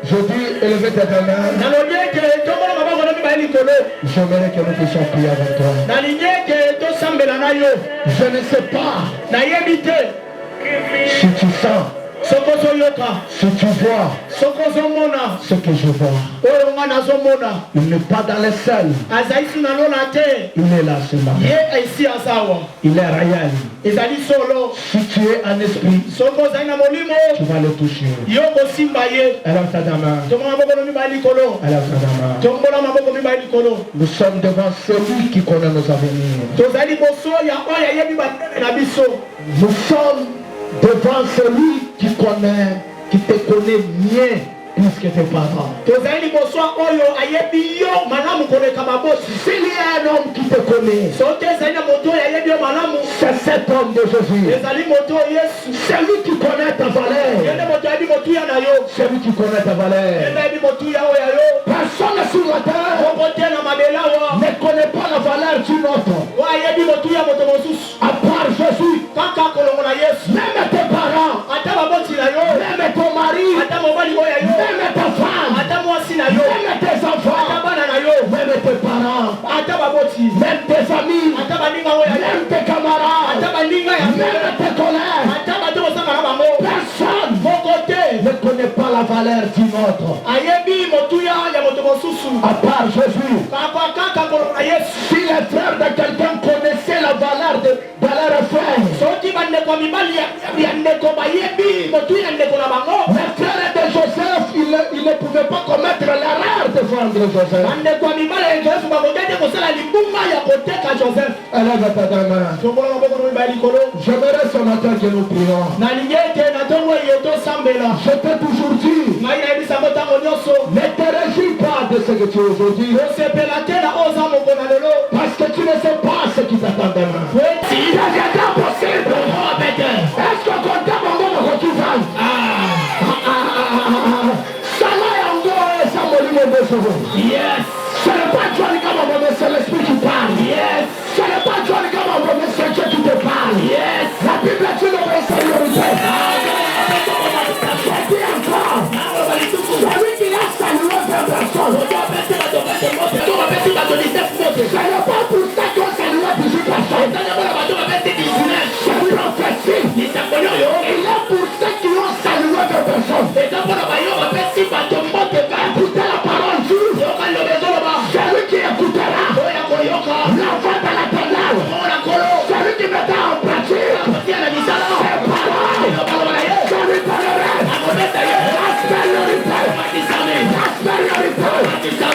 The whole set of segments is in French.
Je dis, élevez tes mains. J'aimerais que nous puissions prier avec toi. Je ne sais pas si tu sens, si tu vois ce que je vois. Il n'est pas dans les selles. Il est là seulement. Il est réel. Si tu es un esprit, tu vas le toucher. Alors ta main. Nous sommes devant celui qui connaît nos avenirs. Nous sommes devant celui qui te connaît mieux plus que tes parents. S'il y a un homme qui te connaît, c'est cet homme de Jésus. C'est lui qui connaît ta valeur. C'est lui qui connaît ta valeur. Personne sur la terre ne connaît pas la valeur d'une autre. À part Jésus. Même tes parents, même ton mari, même ta femme, même tes enfants, même tes parents, même tes amis, même tes camarades, même tes collègues. Personne ne connaît pas la valeur d'une autre. À part Jésus. Si les frères de quelqu'un connaissaient la valeur de leur frère, les frères de Joseph, ils ne pouvaient pas commettre l'erreur de vendre Joseph. Élève ta main. J'aimerais ce matin que nous prions. Je t'ai toujours dit, ne te réjouis pas de ce que tu es aujourd'hui, parce que tu ne sais pas ce qui t'attend demain. Il deviendra possible. Est-ce que quand tu as mon nom, tu vas? Yes. Ce n'est pas Johnny Gamamo, mais c'est l'esprit qui parle. Yes. Ce n'est pas Johnny Gamamo, mais c'est Dieu qui te parle. Yes. La Bible dit le mot sécurité. Je dis encore, celui qui a salué vers personne. Ce n'est pas pour ça qu'on salue 18 personnes. C'est une prophétie. Il est pour ceux qui ont salué vers personne. Écoutez la parole juste. Celui qui écoutera la voix de l'Éternel. Celui qui mettra en pratique ses paroles. Celui parlera la supériorité.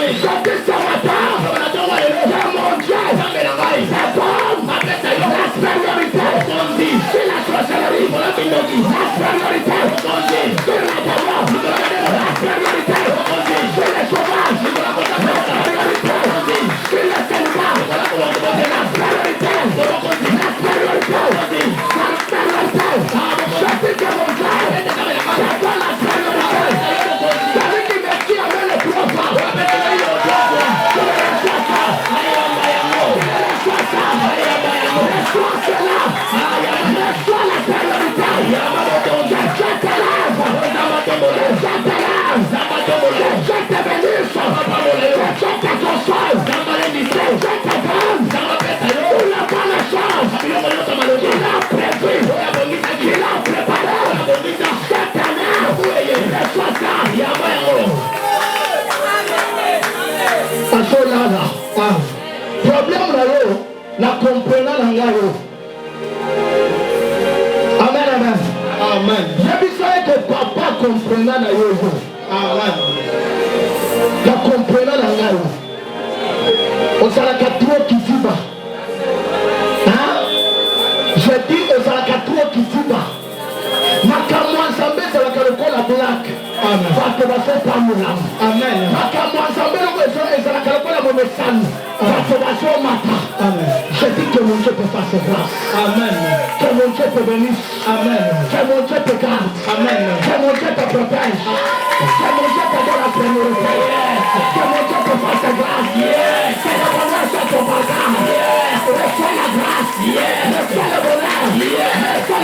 Je dis ce matin, c'est mon Dieu. C'est bon. La supériorité. C'est la sorcellerie. La supériorité. C'est la parole. La supériorité. C'est les sauvages. La supériorité. C'est les célibats. La supériorité. La supériorité. La supériorité. Je dis que mon Dieu, c'est pas la supériorité. Celui qui me dit avec le propre. Reçois cela. Reçois la supériorité. Je t'élève. Je t'élève. Je te bénisse. Je te console. Je te donne. Pour la bonne chose. Il a prévu. Il a préparé. Je t'élève. Reçois ça. Problème là, la comprenant l'angayo. Amen, amen. Amen. Je dis que papa comprenant la yo. Amen. La comprenant l'angayo. On s'en a trop qui dit bas. Hein? Je dis on s'en a trop qui dit bas. Makamwa Zambé c'est la caracola black. Amen. Va te passer par mon âme. Amen. Makamwa Zambé c'est la caracola mon sang. Va te passer au matin. Amen. Je dis que mon Dieu te fasse grâce. Amen. Que mon Dieu te bénisse. Amen. Que mon Dieu te garde. Amen. Que mon Dieu te protège. Que mon Dieu te donne la priorité. Que mon Dieu te fasse grâce. Que le bonheur soit ton bagage. Reçois la grâce. Reçois le bonheur. Reçois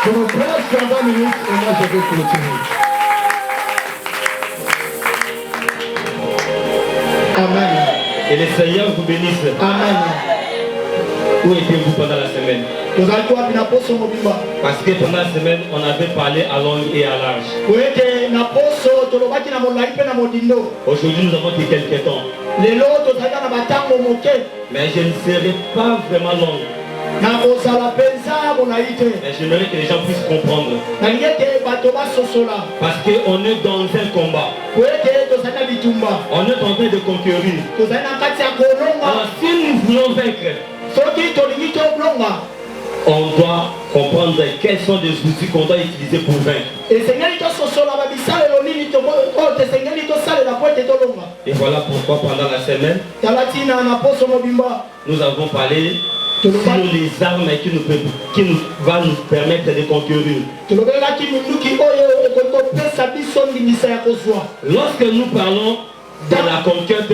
Je me presse dans 20 minutes et moi je vais clôturer. Amen. Et le Seigneur vous bénisse. Amen. Où étiez-vous pendant la semaine? Parce que pendant la semaine, on avait parlé à long et à large. Aujourd'hui, nous avons dit quelques temps. Mais je ne serai pas vraiment long. Mais j'aimerais que les gens puissent comprendre. Parce qu'on est dans un combat. On est en train de conquérir. Alors si nous voulons vaincre, on doit comprendre quels sont les outils qu'on doit utiliser pour vaincre. Et voilà pourquoi pendant la semaine, nous avons parlé sur les armes qui nous va nous permettre de conquérir. Lorsque nous parlons de la conquête,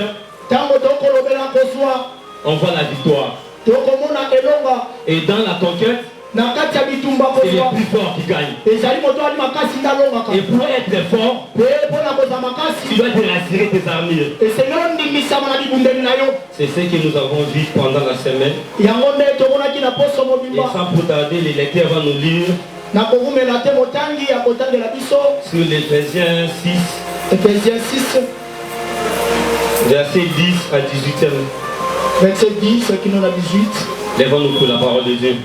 on voit la victoire. Et dans la conquête, c'est les plus forts qui gagnent. Et pour être fort, tu dois te rassurer tes armures. C'est ce que nous avons vu pendant la semaine. Et sans pour tarder, les lecteurs vont nous lire sur l'Éphésiens 6, verset 10 à 18. Verset 10, qui nous a 18. Lèvons-nous pour la parole de Dieu.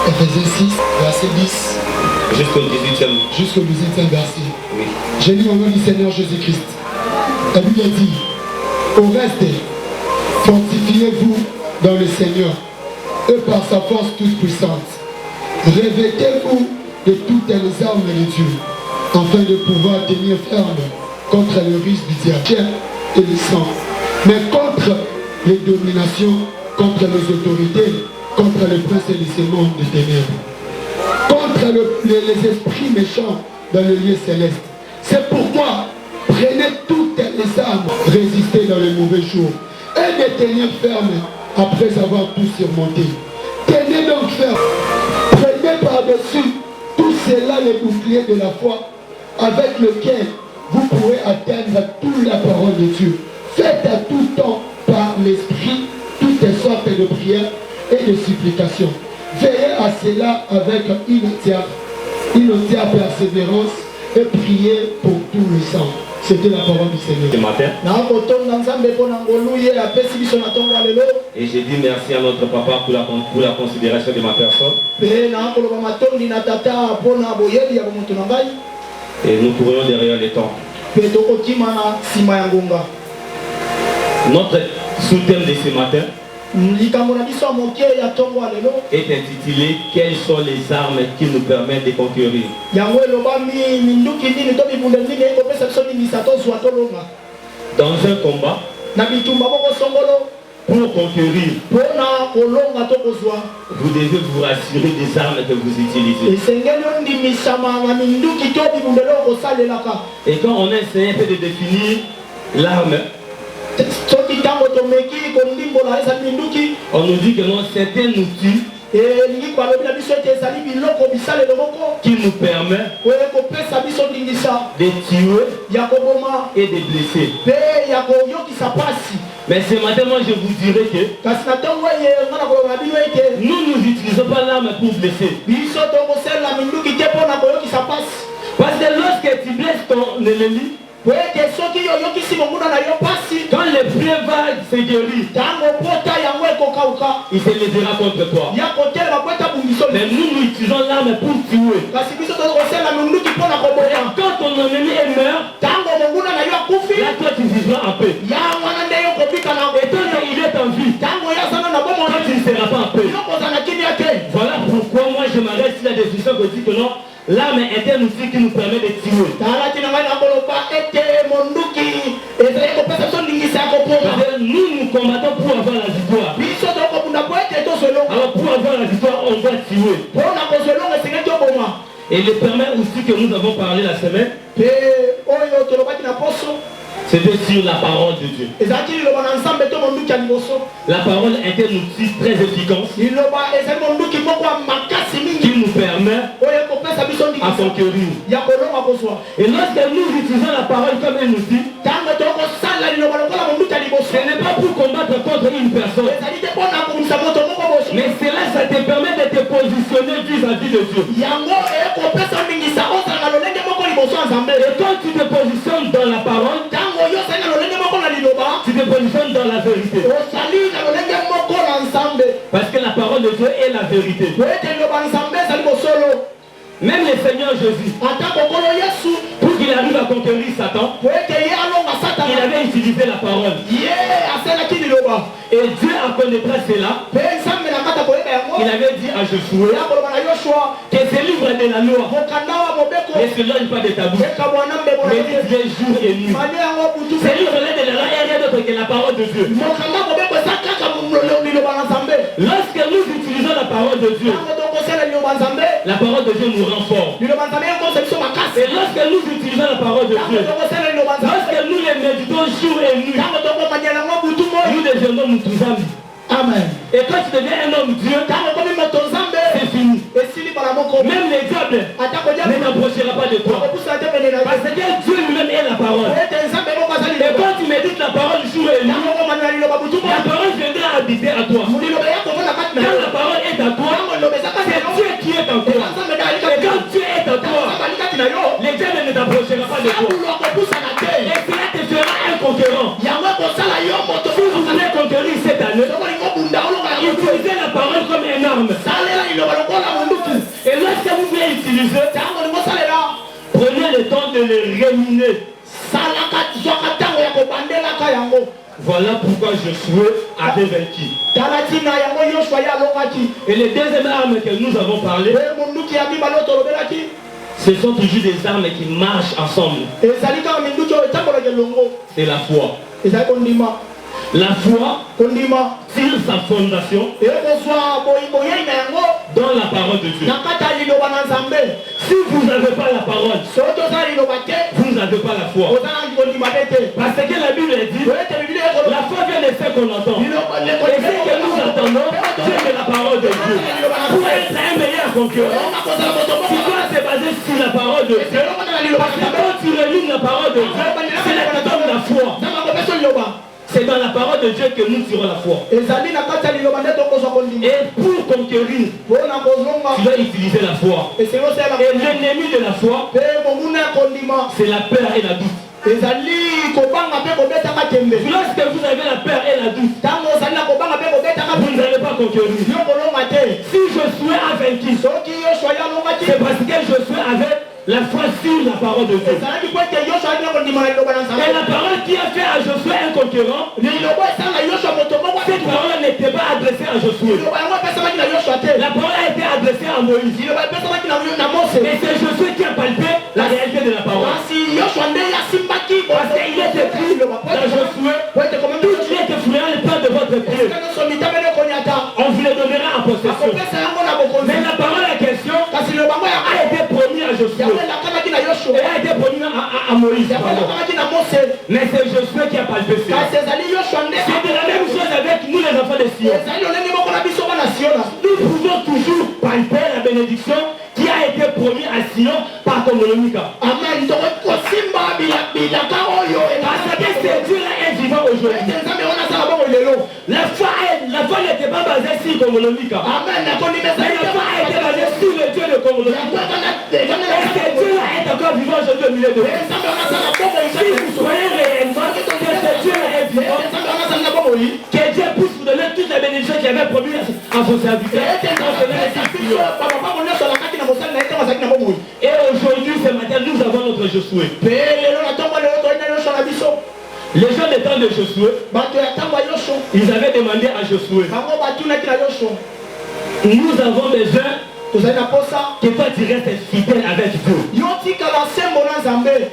Éphésiens 6, verset 10. Jusqu'au 18e. Jusqu'au 18e verset. Oui. J'ai lu au nom du Seigneur Jésus-Christ. Et lui a dit, au reste, fortifiez-vous dans le Seigneur et par sa force toute puissante. Revêtez-vous de toutes les armes de Dieu, afin de pouvoir tenir ferme contre le risque du diable et le sang, mais contre les dominations, contre les autorités, contre les princes de ce monde des ténèbres, contre les esprits méchants dans le lieu céleste. C'est pourquoi prenez toutes les armes, résistez dans les mauvais jours et de tenir ferme après avoir tout surmonté. Tenez donc ferme, prenez par-dessus tout cela les boucliers de la foi, avec lequel vous pourrez atteindre toute la parole de Dieu. Faites à tout temps par l'Esprit toutes sortes de prières et de supplications. Veillez à cela avec une entière persévérance et priez pour tout le sang. C'était la parole du Seigneur. Ce matin. Et j'ai dit merci à notre papa pour la considération de ma personne. Et nous courons derrière les temps. Notre sous-thème de ce matin est intitulé quelles sont les armes qui nous permettent de conquérir. Dans un combat, pour conquérir, vous devez vous rassurer des armes que vous utilisez. Et quand on essaie un peu de définir l'arme, on nous dit que non, c'est un outil qui nous permet de tuer et de blesser. Mais ce matin, moi je vous dirais que nous n'utilisons pas l'arme pour blesser. Parce que lorsque tu blesses ton ennemi, quand le prix va se guérir, il se lèvera contre toi. Mais nous utilisons l'arme pour tuer. Quand ton ennemi est mort, là toi tu vivras en paix. Et tant qu'il est en vie, toi tu ne seras pas en paix. Voilà pourquoi moi je m'arrête sur la définition que dit que non. L'arme est un outil qui nous permet de tuer. Nous combattons pour avoir la victoire. on doit tuer. Et le permet aussi que nous avons parlé la semaine. C'était sur la parole de Dieu. La parole est un outil très efficace qui nous permet à conquérir. Et lorsque nous utilisons la parole comme un outil, ce n'est pas pour combattre contre une personne, mais cela, ça te permet de te positionner vis-à-vis de Dieu. Et quand tu te positionnes dans la parole, tu te positionnes dans la vérité. Parce que la parole de Dieu est la vérité. Même le Seigneur Jésus, pour qu'il arrive à conquérir Satan, il avait utilisé la parole. Et Dieu en connaîtra cela. Il avait dit à Josué que ce livre de la loi ne se lâche pas de ta bouche, mais dit jour et nuit. Ce livre-là de la loi est rien d'autre que la parole de Dieu. Lorsque nous utilisons la parole de Dieu, la parole de Dieu nous rend fort. Et lorsque nous utilisons la parole de Dieu, lorsque nous les méditons jour et nuit, nous devenons Mutuzambi. Amen. Et quand tu deviens un homme Dieu, c'est fini. Même les diables ne t'approchera pas de toi. Parce que Dieu lui-même est la parole. Et quand tu médites la parole jour et nuit, la parole viendra habiter à toi. Quand la parole est à toi, c'est Dieu qui est en toi. Et quand Dieu est en toi, les diables ne t'approchera pas de toi. Et cela te fera un conquérant. Si vous voulez conquérir cette année, utilisez la parole comme une arme. Et lorsque vous voulez utiliser, prenez le temps de le réminer. Voilà pourquoi Josué avait vaincu. Et les deuxième armes que nous avons parlé, ce sont toujours des armes qui marchent ensemble. C'est la foi. La foi tire sa fondation dans la parole de Dieu. Si vous n'avez pas la parole, vous n'avez pas la foi. Parce que la Bible dit, la foi vient de ce qu'on entend. Et ce que nous entendons, c'est la parole de Dieu. Pour être un meilleur concurrent, tu dois se baser sur la parole de Dieu. Parce que quand tu rélimes la parole de Dieu, c'est là que tu donnes la foi. C'est dans la parole de Dieu que nous tirons la foi. Et pour conquérir, tu dois utiliser la foi. Et l'ennemi de la foi, c'est la peur et la doute. Lorsque vous avez la peur et la doute, vous n'allez pas conquérir. Si Josué a vaincu, c'est parce que Josué avait la foi sur la parole de Dieu. Et la parole qui a fait à Josué un conquérant, cette parole n'était pas adressée à Josué. La parole a été adressée à Moïse. Mais c'est Josué qui a palpé la réalité de la parole. Parce qu'il est écrit dans Josué, tout qui est effrayant le pas de votre pied, on vous le donnera en possession. Mais la parole en question a été promise à Josué. Et a été promis à Moïse. Mais c'est Josué qui a palpé cela. C'est de la même chose avec nous les enfants de Sion. Nous pouvons toujours palper la bénédiction qui a été promis à Sion par Congolomika. Amen. Parce que ce Dieu-là est vivant aujourd'hui. La foi n'était pas basée sur Congolomika. Mais la foi a été basée sur le Dieu de Congolomika. Et ce Dieu-là est encore vivant aujourd'hui au milieu de vous. Si vous soyez réellement que ce Dieu-là est vivant, que Dieu puisse vous donner toute la bénédiction qu'il avait promis à vos serviteurs. Et aujourd'hui, ce matin, nous avons notre Josué. Les gens des temps de Josué, ils avaient demandé à Josué, nous avons besoin que toi tu restes fidèle avec Dieu.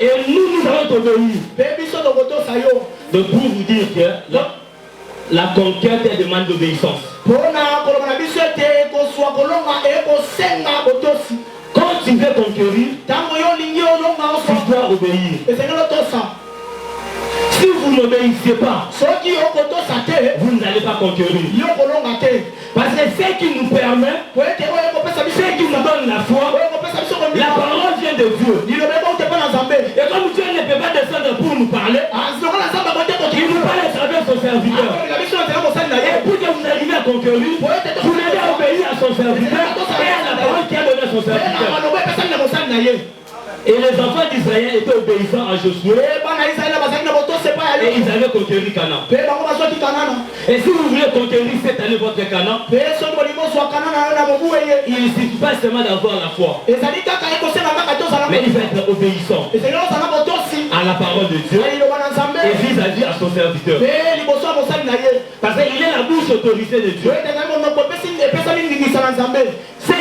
Et nous allons t'obéir. Donc pour vous dire que la conquête demande d'obéissance. vous n'obéissez pas, soki okotosa te vous n'allez pas conquérir. yo kolonga te Parce que ce qui nous permet, po ete oyo ekopesa biso ce qui nous donne la foi, oyo ekopesa biso la parole vient de Dieu. liloba ebauta mpo na nzambe Et comme Dieu ne peut pas descendre pour nous parler, lokola nzambe akote il nous parle à travers son serviteur. kotika biso na nzela mosali na ye Et pour que vous arriviez à conquérir, vous devez obéir à son serviteur et à la parole qu'il a donnée à son na serviteur. maloba epesali na mosali na ye Et les enfants d'Israël étaient obéissants à Josué bana israele bazali na botosa epai ya et yo ils avaient conquéri Canaan. mpe bango bazwaki kanana Et si vous voulez conquérir cette année votre Canaan, mpe soki bolingi ozwa kanana yo na mobu eye il ne suffit pas seulement d'avoir la foi, ezali kaka ekosenga kaka tozala mais il faut être obéissant ezali ozala botosi à la parole de Dieu na liloba na nzambe et vis-à-vis à son serviteur. mpe liboso ya mosali na ye Parce qu'il est la bouche autorisée de Dieu. po ete ezali monoko epesali ndingisa na nzambe Ce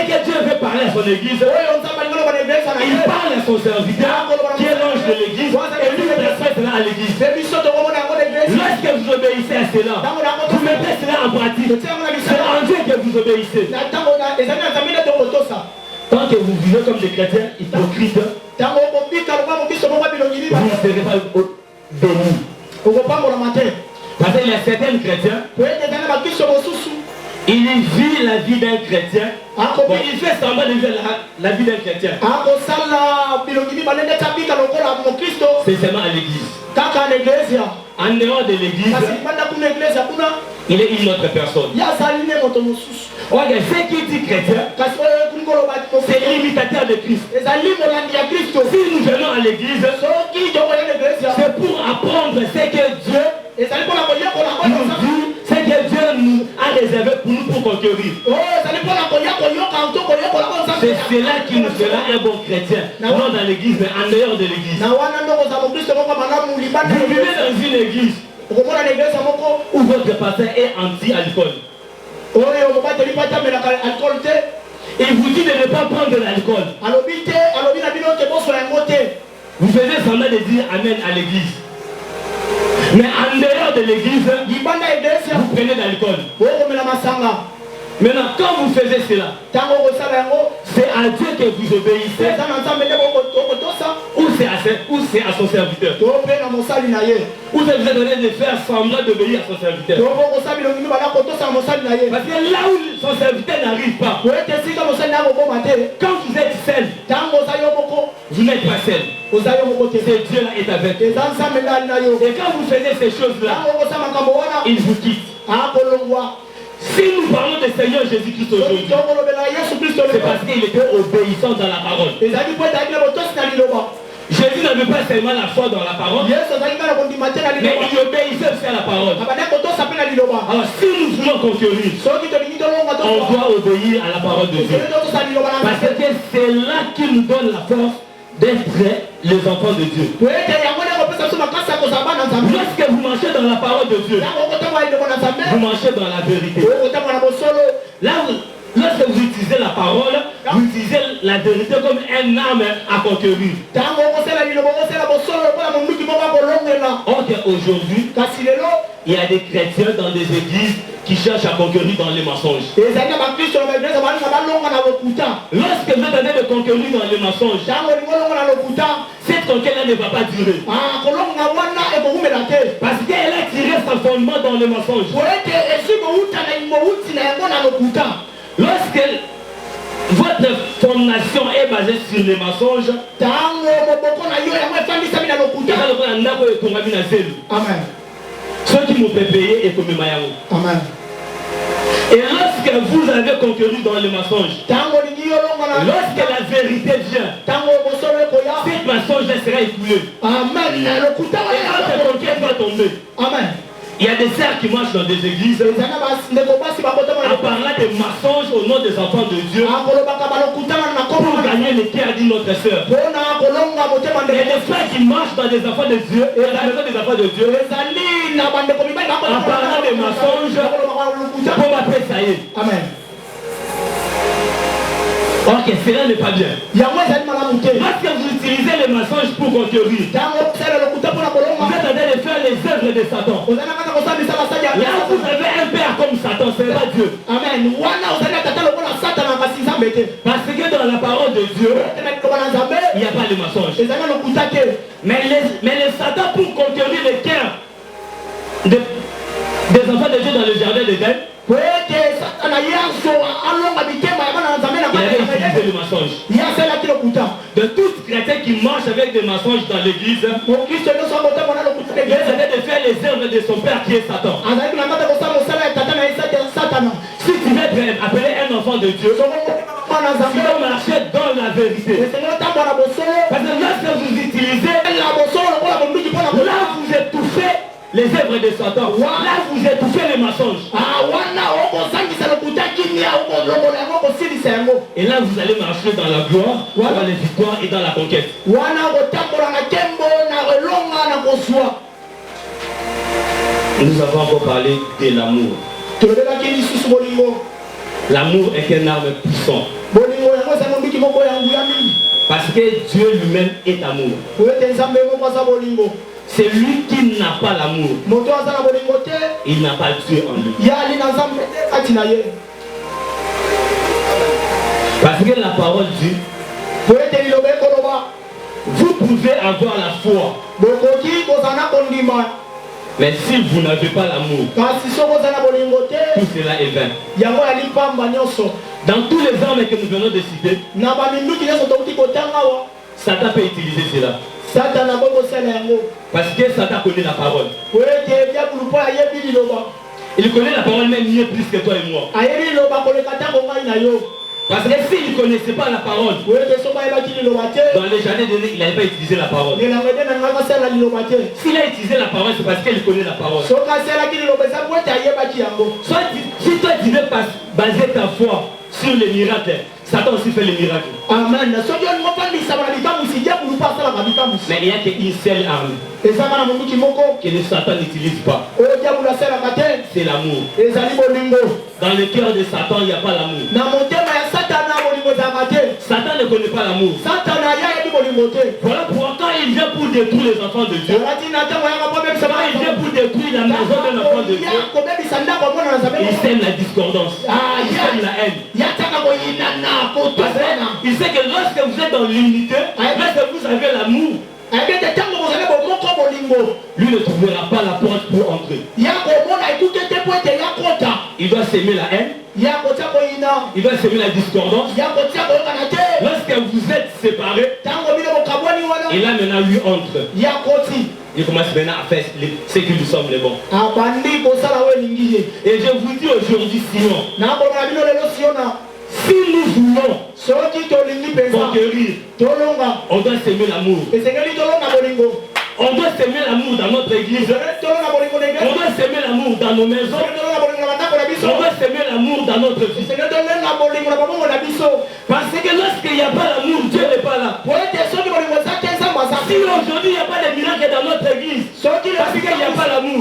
que Dieu veut parler à son église, oyo nzambe alingi oloba na eglesa na il ye parle à son serviteur qui est l'ange de l'église et lui transmet cela à l'église. mpe biso tokomona yango na eglesa Lorsque vous obéissez à cela, ntango na yango vous mettez cela en pratique. totia yango na C'est bisala en Dieu que vous obéissez. na ntango ezali na nzambe nde tokotosa Tant que vous vivez comme des chrétiens hypocrites, ntango okobika lokola mobiso moko bilongi vous liba ne serez pas bénis. okopambolama te Parce qu'il y a certains chrétiens, po ete ezali na bakristo mosusu il vit la vie d'un chrétien. Bon, akobi il fait semblant de vivre la vie d'un chrétien. akosala bilongi mibale nde tabika lokola mokristo C'est seulement à l'église. kaka na eglesia En dehors de l'église, kasi banda kuna eglesia kuna il est une autre personne. ye azali ne moto mosusu Regarde, ce qui dit chrétien, kasi oyo ekuni koloba c'est l'imitateur de Christ. ezali molandi ya kristo Si nous venons à l'église, soki tokoya na eglesia c'est pour apprendre ce que Dieu ezali mpona koyekola nous dit, ce que Dieu nous a réservé pour nous pour conquérir. oyo ezali mpona koya koyoka to koyekola ko nzambe C'est cela qui nous fera un bon chrétien. Non dans l'église, mais en dehors de l'église. na wana nde okozala mokristo moko malamu libanda Vous vivez dans une église okomona na eglesia moko où votre pasteur est anti-alcool. oyo mobateli mpo atamelaka alcool te Il vous dit de ne pas prendre de l'alcool. alobi te alobi na bino te boswa yango te Vous faisiez semblant de dire Amen à l'église. Mais en dehors de l'église, libanda ya eglesia vous prenez de l'alcool. okomela masanga Maintenant, quand vous faisiez cela, ntango okosala yango c'est à Dieu que vous obéissez eza na nzambe nde okotosa ou c'est à son serviteur. to mpe na mosali na ye Ou vous êtes donné de faire semblant d'obéir à son serviteur. to mpe okosala bilongi mibale akotosa na mosali na ye Parce que là où son serviteur n'arrive pas, po ete esika mosali na ye akokoma te quand vous êtes seul, ntango oza yo moko vous n'êtes pas seul. oza yo moko te C'est Dieu là est avec vous. eza nzambe nde ali na yo Et quand vous faisiez ces choses-là, ntango okosala makambo wana il vous quitte. akolongwa Si nous parlons du Seigneur Jésus-Christ aujourd'hui, tokolobela yesu kristo c'est parce qu'il était obéissant dans la parole. ezali po ete ali na botosi na liloba Jésus n'avait pas seulement la foi dans la parole, yesu azali kaka na kondima te na mais liloba il obéissait aussi à la parole. abandi kotosa mpe na liloba Alors si nous voulons conquérir, soki tolingi tolonga on doit obéir à la parole de Dieu. totosa liloba na Parce que c'est là qu'il nous donne la force d'être les enfants de Dieu. po ete yango nde kopesa biso makasi ya kozala bana nzambe Lorsque vous marchez dans la parole de Dieu, ntango okotambola liloba na nzambe vous marchez dans la vérité. okotambola na bosolo Là, lorsque vous utilisez la parole, vous utilisez la vérité comme un arme à conquérir. ntango okosala liloba okosala bosolo lokola monduki moko akolongela Or qu'aujourd'hui, kasi lelo il y a des chrétiens dans des églises qui cherchent à conquérir dans les mensonges. ezali na bakristo na baeglise balinga balonga na lokuta Lorsque vous êtes en train de conquérir dans les mensonges, ntango olingi olonga na lokuta cette conquête-là ne va pas durer. kolonga wana ekokumela te Parce qu'elle a tiré son fondement dans les mensonges. po ete esi kouta na mouti na yango na lokuta Lorsque votre fondation est basée sur les mensonges, ntango moboko na yo yango efandisami na lokuta amen ceux qui m'ont payé et comme Mayango. amen Et lorsque vous avez conquéri dans les mensonges, ntango olingi olonga na lorsque la vérité vient, ntango bosolo ekoya cette mensonge sera écoulée. amen na lokuta Et quand cette conquête va tomber, amen il y a des sœurs qui marchent dans des églises ezali na bandeko basi bakotama en parlant des mensonges au nom des enfants de Dieu akolobaka balokutana na pour kombo gagner le cœur d'une autre sœur. mpona kolonga motema Il y a ndeko des frères qui marchent dans des enfants de Dieu et dans la maison des enfants de Dieu ezali na bandeko mibali en parlant des mensonges lokuta pour m'appeler ça y est. amen Ok, cela n'est pas bien. yango ezali malamu te Lorsque vous utilisez les mensonges pour conquérir, ntango okosala lokuta mpona vous kolonga êtes en train de faire les œuvres de Satan. ozali na kaka kosambisa basali ya Là, vous avez un père comme Satan, c'est pas Dieu. amen wana ozali na tata lokola satana kasi nzambe te Parce que dans la parole de Dieu, tena liloba na nzambe il n'y a pas de mensonge. ezali na lokuta te Mais les Satan, pour conquérir marche avec des mensonges dans l'église, il essaie de faire les œuvres de son père qui est Satan. Si tu veux être appelé un enfant de Dieu, tu dois marcher dans la vérité. Parce que lorsque vous utilisez, là vous étouffez les œuvres de Satan. Là vous étouffez les mensonges. Et là vous allez marcher dans la gloire, dans les victoires et dans la conquête. Nous avons encore parlé de l'amour. L'amour est une arme puissante. Parce que Dieu lui-même est amour. C'est lui qui n'a pas l'amour. Il n'a pas Dieu en lui. Parce que la parole dit, vous pouvez avoir la foi. Mais si vous n'avez pas l'amour, tout cela est vain. Dans tous les armes que nous venons de citer, Satan peut utiliser cela. Parce que Satan connaît la parole. Il connaît la parole même mieux plus que toi et moi. Parce que s'il ne connaissait pas la parole, dans les années données, il n'avait pas utilisé la parole. S'il a utilisé la parole, c'est parce qu'il connaît la parole. Soit si toi tu veux baser ta foi sur les miracles, Satan aussi fait les miracles. Amen. Mais il n'y a qu'une seule arme que le Satan n'utilise pas. C'est l'amour. Dans le cœur de Satan, il n'y a pas l'amour. Satan ne connaît pas l'amour. Voilà pourquoi quand il vient pour détruire les enfants de Dieu, quand il vient pour détruire la maison de l'enfant de Dieu, il sème la discordance, il sème la haine. Il sait que lorsque vous êtes dans l'unité, lorsque vous avez l'amour, lui ne trouvera pas la porte pour entrer. Il doit s'aimer la haine. Il doit s'aimer la discordance. Lorsque vous êtes séparés, et là maintenant lui entre. Il commence maintenant à faire ce que nous sommes les bons. Et je vous dis aujourd'hui, Simon, si nous voulons conquérir, on doit s'aimer l'amour. On doit s'aimer l'amour dans notre église. On doit s'aimer l'amour dans nos maisons. On doit s'aimer l'amour dans notre vie. Parce que lorsqu'il n'y a pas l'amour, Dieu n'est pas là. Si aujourd'hui il n'y a pas de miracle dans notre église, parce qu'il n'y a pas l'amour,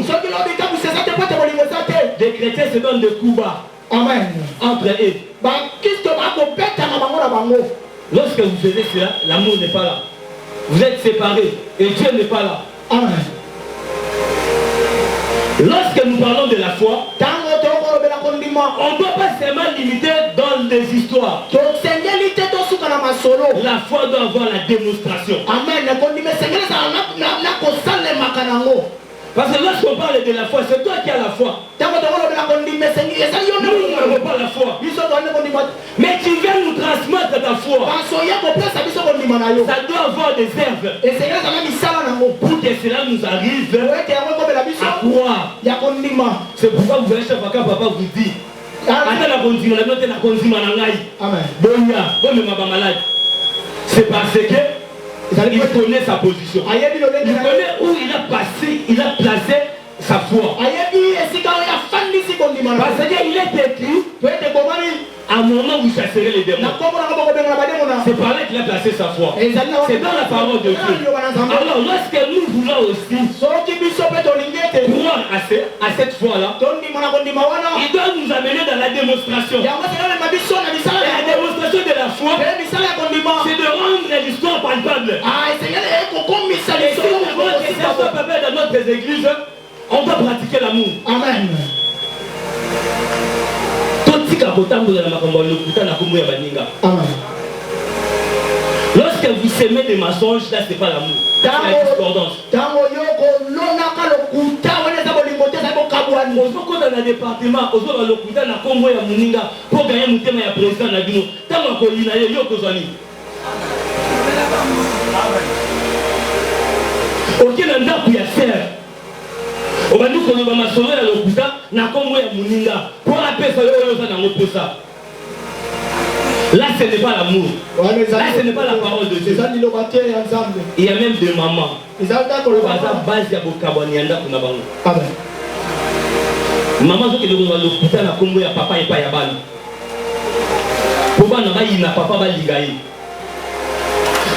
des chrétiens se donnent des coups bas. Amen. Entre eux. Lorsque vous faisiez cela, l'amour n'est pas là. Vous êtes séparés et Dieu n'est pas là. Amen. Lorsque nous parlons de la foi, on ne doit pas seulement limiter dans des histoires. La foi doit avoir la démonstration. Amen. Parce que lorsqu'on parle de la foi, c'est toi qui as la foi. Nous n'avons pas la foi. Mais tu viens nous transmettre ta foi. Ça doit avoir des œuvres pour que cela nous arrive à croire. C'est pourquoi vous voyez chef papa vous dit c'est parce que il connaît sa position. Il connaît où il a placé sa foi. Parce qu'il est écrit, à mon nom vous chasserez les démons. C'est par là qu'il a placé sa foi. C'est dans la parole de Dieu. Alors lorsque nous voulons aussi croire à cette foi-là, il doit nous amener dans la démonstration. Et la démonstration de la foi, c'est de rendre l'histoire palpable. Et si nous voulons que ça soit palpable dans notre église, on doit pratiquer l'amour. Amen. Lorsque vous semez des mensonges, là c'est pas l'amour, c'est la discordance. Dans le département, pour gagner mon thème, il y a président. Ok, nanda pour ya serre. On va nous connaître ma solo à l'okuta, na kombo ya muninga. Pour la paix, ça y ça. Là, ce n'est pas l'amour. Là, ce n'est pas la parole de Dieu. Il y a même des mamans. Base ya bokabanianda kuna bango. Amen. Maman zo ke de l'okuta na kombo ya papa et pas ya bana. Pour bana ba ina papa ba ligaye.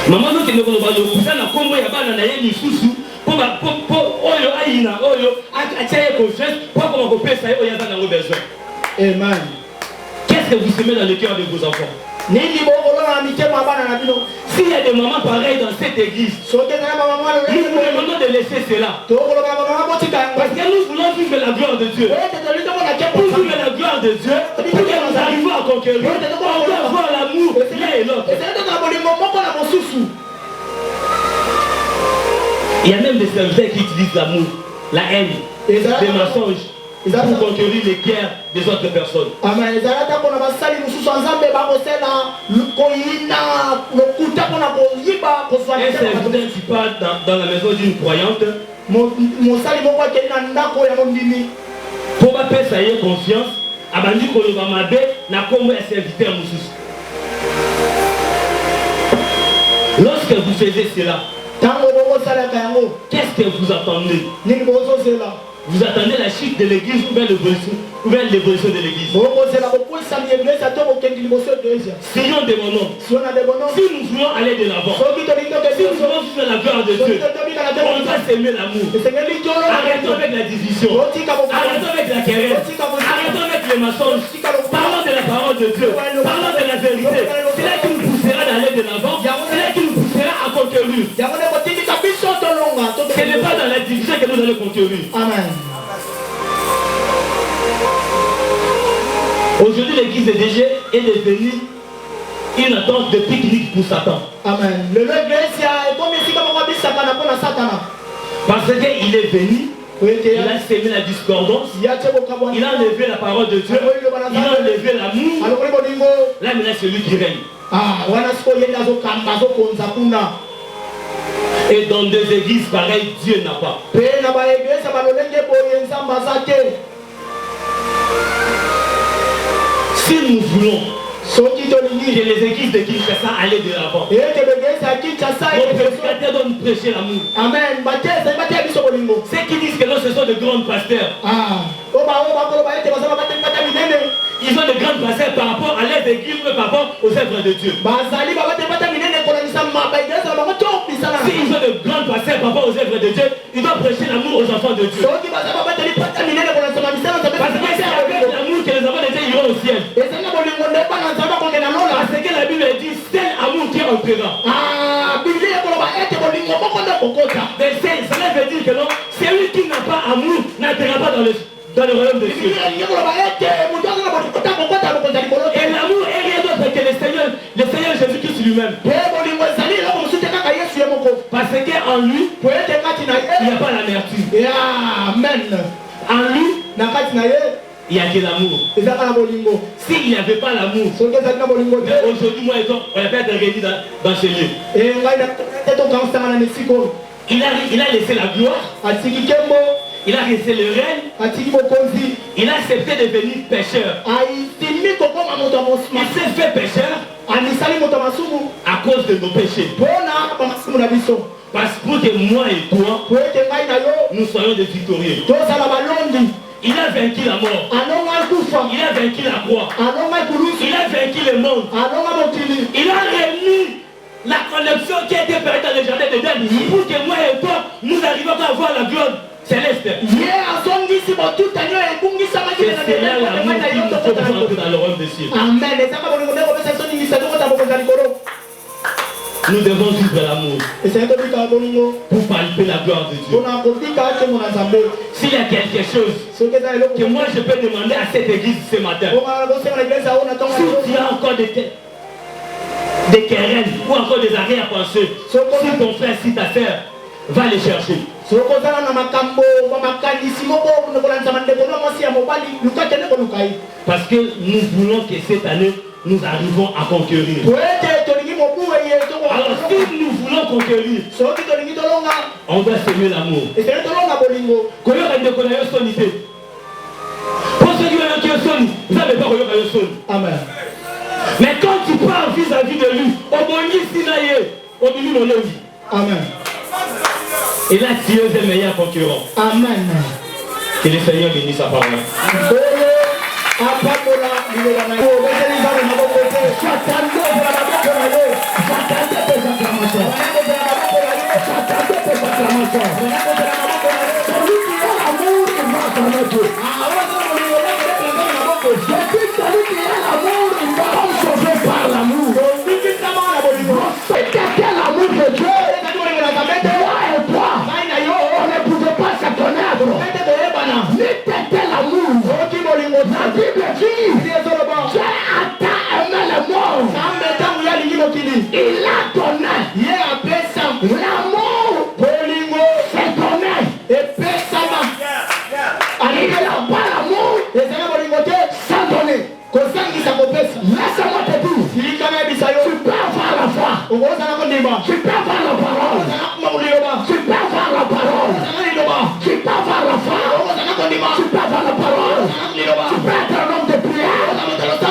Maman zo ke de l'okuta na kombo ya bana na ye lisusu. Pour oyo aina oyo achaye confiance pour comment vous pèse oyo yana ngo besoin. Amen. Qu'est-ce que vous semez dans le cœur de vos enfants? S'il y a des mamans pareilles dans cette église, nous vous demandons de laisser cela. Parce que nous voulons vivre la gloire de Dieu. Pour vivre la gloire de Dieu, pour que nous arrivions à conquérir, on doit avoir l'amour l'un et l'autre. Il y a même des serviteurs qui utilisent l'amour, la haine, les mensonges pour conquérir les guerres des autres personnes. Amen. Un serviteur qui part dans la maison d'une croyante, pour ma paix, ça y est, confiance, abandi koloba mabe na kombo ya serviteur mususu. Lorsque vous faisiez cela, qu'est-ce que vous attendez? Vous attendez la chute de l'église ou bien l'évolution de l'église? Sinon demandons. Si nous voulons aller de l'avant, si nous voulons vivre la gloire de Dieu, on doit s'aimer l'amour. Arrêtons avec la division. Arrêtons avec la querelle. Arrêtons avec les mensonges. Parlons de la parole de Dieu. Parlons de la vérité. C'est là qui nous poussera d'aller de l'avant. C'est là qui nous poussera à conquérir. Ce n'est pas dans la division que nous allons conquérir. Amen. Aujourd'hui, l'église de DG est devenue une attente de pique-nique pour Satan. Amen. Parce qu'il est venu, il a sémé la discordance, il a enlevé la parole de Dieu, il a enlevé l'amour. Là, maintenant, c'est lui qui règne. Et dans des églises pareilles, Dieu n'a pas. Si nous voulons que les églises de Kinshasa allaient de l'avant, nos prédicateurs doivent nous prêcher l'amour. Amen. Ceux qui disent que non, ce sont de grands pasteurs. Ils ont de grandes pasteurs par rapport à l'aide d'église, mais par rapport aux œuvres de Dieu. Si ils ont de grandes pasteurs par rapport aux œuvres de Dieu, ils doivent prêcher l'amour aux enfants de Dieu. Parce que c'est avec l'amour que les enfants de Dieu iront au ciel. Parce que la Bible dit, c'est l'amour qui entrera. Mais cela veut dire que non, celui qui n'a pas amour n'entrera pas dans le royaume de Dieu. Et l'amour est rien d'autre que le Seigneur Jésus-Christ lui-même. Parce qu'en lui, il n'y a pas l'amertume. Amen. En lui, il n'y a que l'amour. S'il n'y avait pas l'amour, aujourd'hui, moi et toi, on n'a pas été réunis dans ce lieu. Il a laissé la gloire. Il a laissé le règne. Il a accepté de devenir pécheur. Il s'est fait pécheur à cause de nos péchés. Parce que pour que moi et toi, nous soyons des victorieux. Il a vaincu la mort. Il a vaincu la croix. Il a vaincu le monde. Il a remis la connexion qui a été perdue dans le jardin de Dieu pour que moi et toi, nous arrivions à avoir la gloire céleste. C'est là l'amour qui nous faut entrer dans le royaume des cieux. Nous devons vivre l'amour pour palper la gloire de Dieu. S'il y a quelque chose que moi je peux demander à cette église ce matin, si tu as encore des querelles ou encore des arrière-pensées, si ton frère, si ta sœur, va les chercher. Parce que nous voulons que cette année, nous arrivons à conquérir. Alors si nous voulons conquérir, On doit s'aimer l'amour. Et c'est le bolingo. Quand il y a une sonité. Pour ceux qui ont sonné, vous n'avez pas eu son. Amen. Mais quand tu parles vis-à-vis de lui, au Boni Sinaïe, au milieu de l'Ovi. Amen. Et là, tu es le meilleur concurrent. Amen. Que le Seigneur bénisse sa parole. La Bible dit, Dieu a aimé le monde. Il a donné l'amour. C'est donné. Il n'a pas l'amour sans donner. Laisse-moi te dire, tu peux avoir la foi, tu peux avoir la parole, tu peux avoir la parole, tu peux avoir la foi, tu peux avoir la parole, tu peux être un homme de prière,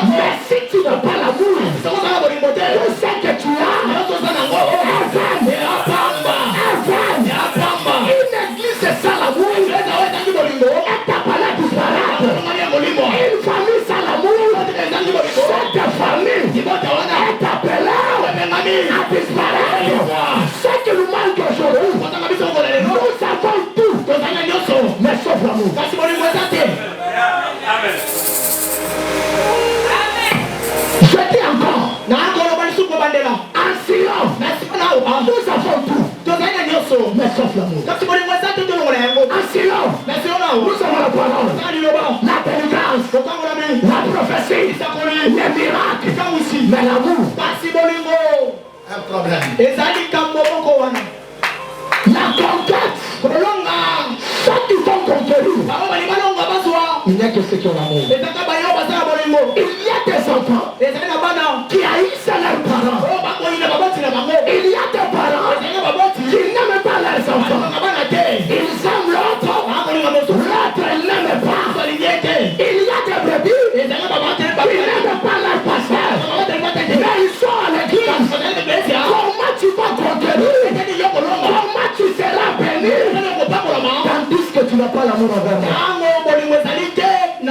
mais si tu n'as pas l'amour, tout ce que tu as, une église c'est ça l'amour, et ta palais disparaître, une famille sans l'amour, cette famille est appelée à disparaître. Ce qui nous manque aujourd'hui, nous avons tout, mais sauf l'amour. Je dis encore, en Sion, nous avons tout, mais sauf l'amour. En Sion, nous avons la parole, la délivrance, la prophétie, les miracles, mais l'amour, un problème. La conquête, ceux qui sont conquéris, il n'y a que ceux qui ont l'amour. Il y a des enfants qui haïssent leurs parents. Il y a des parents qui n'aiment pas leurs enfants. Ils aiment l'autre, l'autre n'aime pas. Il y a des brebis qui n'aiment pas leur pasteur, mais ils sont à l'église. Comment tu vas conquérir? Comment tu seras béni? Tandis que tu n'as pas l'amour envers moi.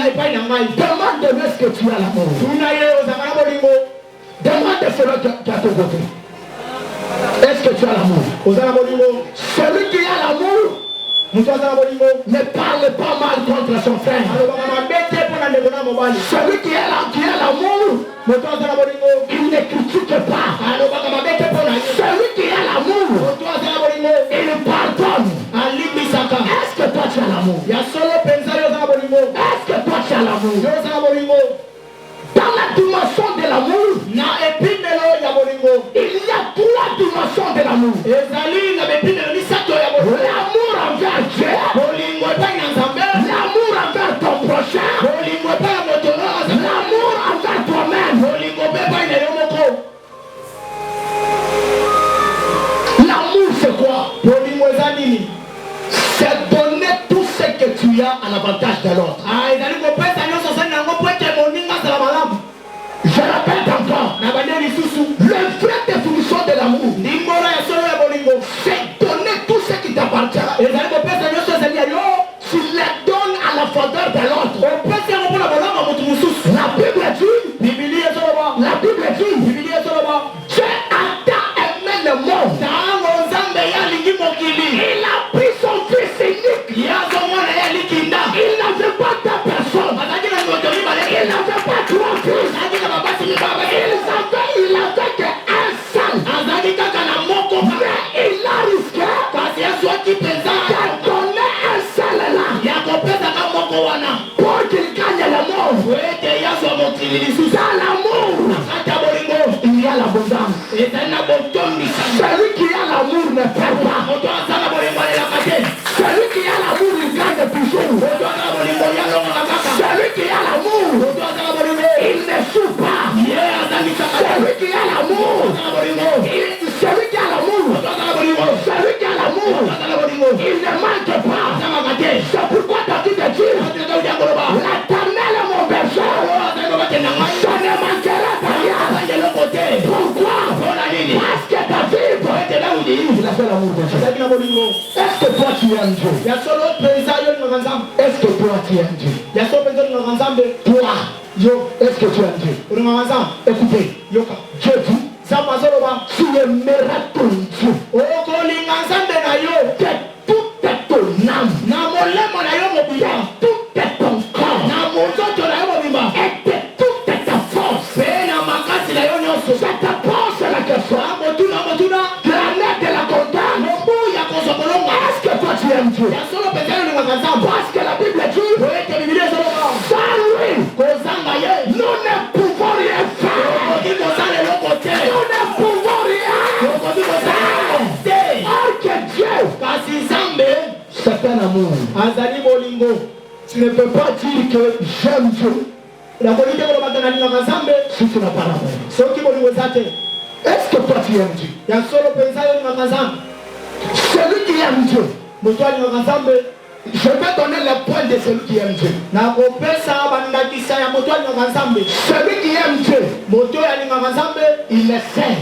Demande-moi est-ce que tu as l'amour. Demande celui qui a ton côté. Est-ce que tu as l'amour? Celui qui a l'amour ne parle pas mal contre son frère. Celui qui a l'amour, il ne critique pas. Celui qui a l'amour, il pardonne. Est-ce que toi tu as l'amour? Est-ce que toi tu as l'amour? Dans la dimension de l'amour, il y a trois dimensions de l'amour. L'amour envers Dieu, l'amour envers ton prochain, l'amour envers toi-même. L'amour c'est quoi? C'est donner tout ce que tu as à l'avantage de l'autre. Je répète encore, la vraie définition de l'amour, c'est donner tout ce qui t'appartient. Tu les donnes à la faveur de l'autre. La Bible dit, Dieu a tant aimé le monde, il a pris son fils unique. Il n'avait pas deux personnes, il n'avait pas trois fils, il avait qu'un seul. Mais il a risqué de donner un seul là pour qu'il gagne le monde. Dans l'amour, il y a l'abondance. Celui qui a l'amour ne perd pas. Celui qui a l'amour, il gagne toujours. Celui qui a l'amour, il ne souffre pas. Celui qui a l'amour, celui qui a l'amour, celui qui a l'amour, tu es un Dieu? Est-ce que toi tu es un Dieu? Toi, est-ce que tu es un Dieu? Écoutez, Dieu dit, tu aimeras ton Dieu de toute ton âme, de tout ton corps, et de toute ta force. Je te pose la question. Granée de la condamne. Est-ce que toi tu aimes Dieu? Parce que la Bible dit, sans lui, nous ne pouvons rien faire. Nous ne pouvons rien. Or que Dieu, c'est un amour. Tu ne peux pas dire que j'aime Dieu si tu n'as pas l'amour. Est-ce que toi tu aimes Dieu? Celui qui aime Dieu, je vais donner le point de celui qui aime Dieu. Celui qui aime Dieu, il le sait.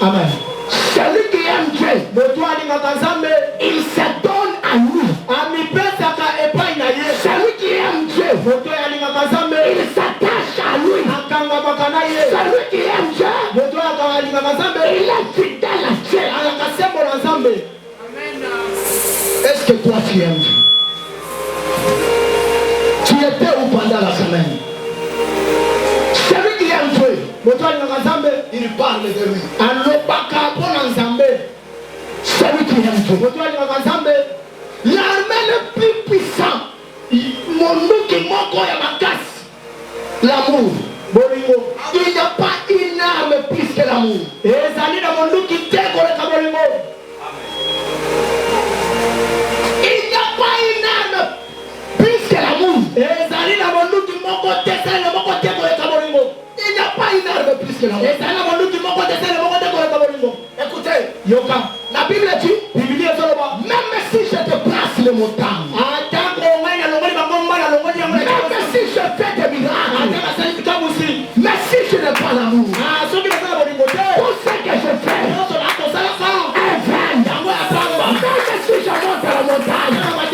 Amen. Celui qui aime Dieu, il se donne à lui. Celui qui aime Dieu, il s'attache à lui. Celui qui aime Dieu, il est fidèle à Dieu. Est-ce que toi tu aimes Dieu? Tu étais où pendant la semaine? Celui qui aime Dieu, il parle de lui. Celui qui aime Dieu, l'armée le plus puissant, l'amour. Il n'y a pas une arme plus que l'amour. Il n'y a pas une arme plus que l'amour. Il n'y a pas une arme plus que l'amour. Écoutez, la Bible dit, même si je te place le montagne, même si je fais des miracles, mais si je n'ai pas l'amour, tout ce que je fais est vain. Même si je monte à la montagne, même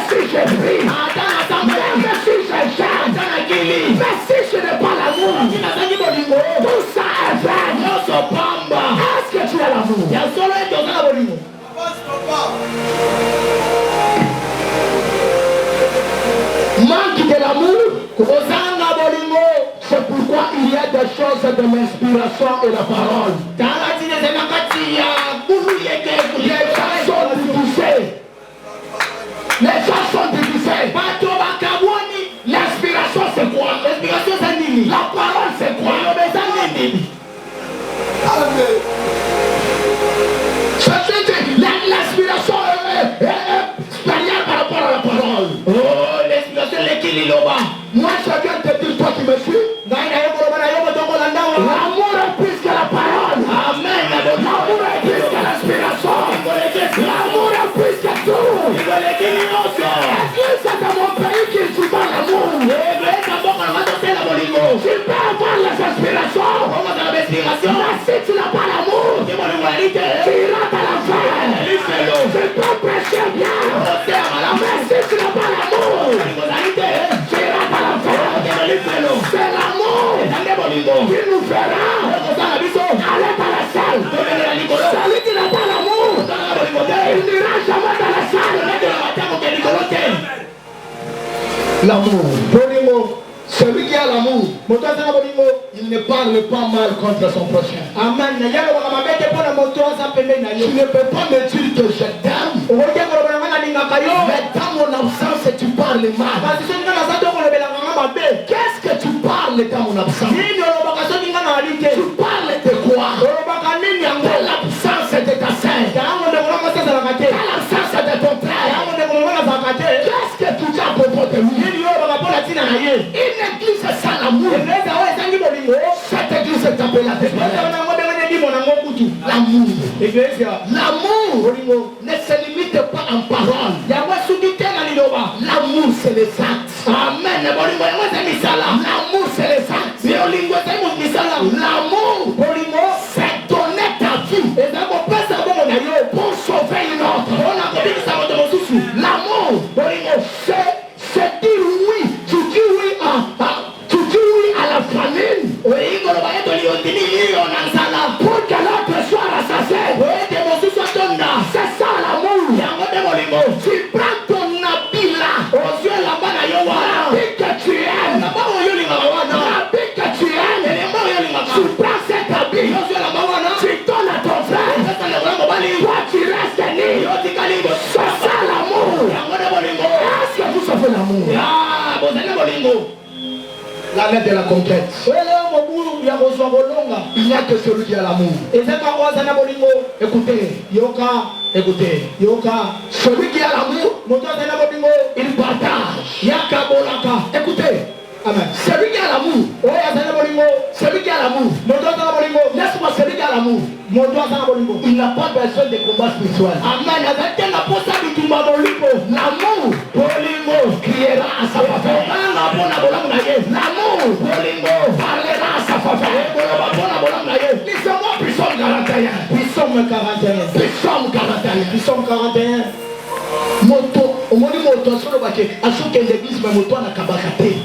si je prie, même si je chante, mais si je n'ai pas l'amour, tout ça est vain. Est-ce que tu as l'amour? Manque de l'amour, c'est pourquoi il y a des choses de l'inspiration et la parole. Les gens sont divisés. L'inspiration c'est quoi? La parole c'est quoi? L'inspiration est spéciale par rapport à la parole. Moi je viens te dire, toi qui me suis, l'amour est plus que la parole. Amen. L'amour est plus que l'inspiration. L'amour est plus que tout. L'église c'est dans mon pays qui joue pas l'amour. Tu peux avoir les inspirations, mais si tu n'as pas l'amour, tu iras à la fin. Tu peux prêcher bien, mais si tu n'as pas l'amour, tu iras à la fin. C'est l'amour qui nous fera aller à la salle. Celui qui n'a pas l'amour, il n'ira jamais dans la salle. L'amour. Celui qui a l'amour, il ne parle pas mal contre son prochain. Amen. Tu ne peux pas me dire que je t'aime, mais dans mon absence tu parles mal. Qu'est-ce que tu parles dans mon absence? Tu parles de quoi? De l'absence de ta sœur, de l'absence de ton frère. Qu'est-ce que tu dis à propos de lui? Une église sans l'amour, cette église est appelée la l'amour. L'amour ne se limite pas en parole. L'amour c'est les actes. Amen. L'amour c'est les actes. L'amour c'est donner ta vie pour sauver c'est dire oui. Tu dis oui à la famine. Pour que l'autre soit rassassé. C'est ça l'amour. Tu prends ton habit là. L'habit que tu aimes. L'habit que tu aimes. Tu prends cet habit. Tu donnes à ton frère. Toi tu restes né. C'est ça l'amour. Est-ce que vous savez l'amour? La lettre de la conquête. Il n'y a que celui qui a l'amour. Écoutez, écoutez. Celui qui a l'amour, il partage. Écoutez. Amen. Celui qui a l'amour. Celui qui a l'amour. Laisse-moi celui qui a l'amour. Il n'a pas besoin de combat spirituel. Amen. L'amour criera à sa faveur. L'amour parlera à sa faveur. Lisez-moi Psaume 41. Moto, omoni moto solo bake asuke l'église mais moto na kabakate.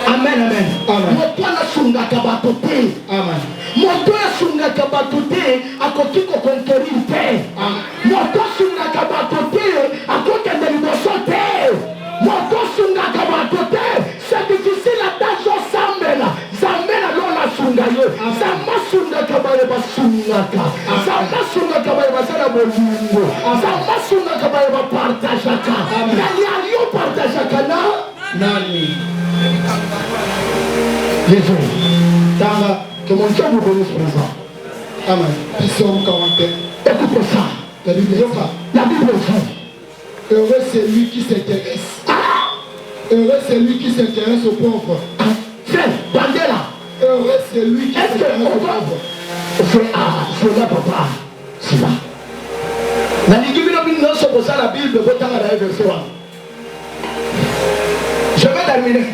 Amen. Moto na sunga kabatote. Amen. Moto na sunga kabatote akotiko conquérir paix. Moto sunga kabatote akokende libosote. Moto sunga kabatote c'est difficile à tâche samena. Samena lona sunga yo. Sama sunga kabaye basunga ka. Sama sunga kabaye basala bolingo. Sama sunga kabaye bapartage ka. Nani yo partage ka nani. Les jours. Tanga que mon Dieu vous bénisse présent. Amen. Psaume 41. Écoutez ça. La Bible dit. Heureux c'est lui qui s'intéresse. Heureux c'est lui qui s'intéresse aux pauvres. Frère, bandela. Heureux c'est lui qui s'intéresse aux pauvres. C'est là papa. C'est là. La Bible la Bible verset 1. Je vais terminer.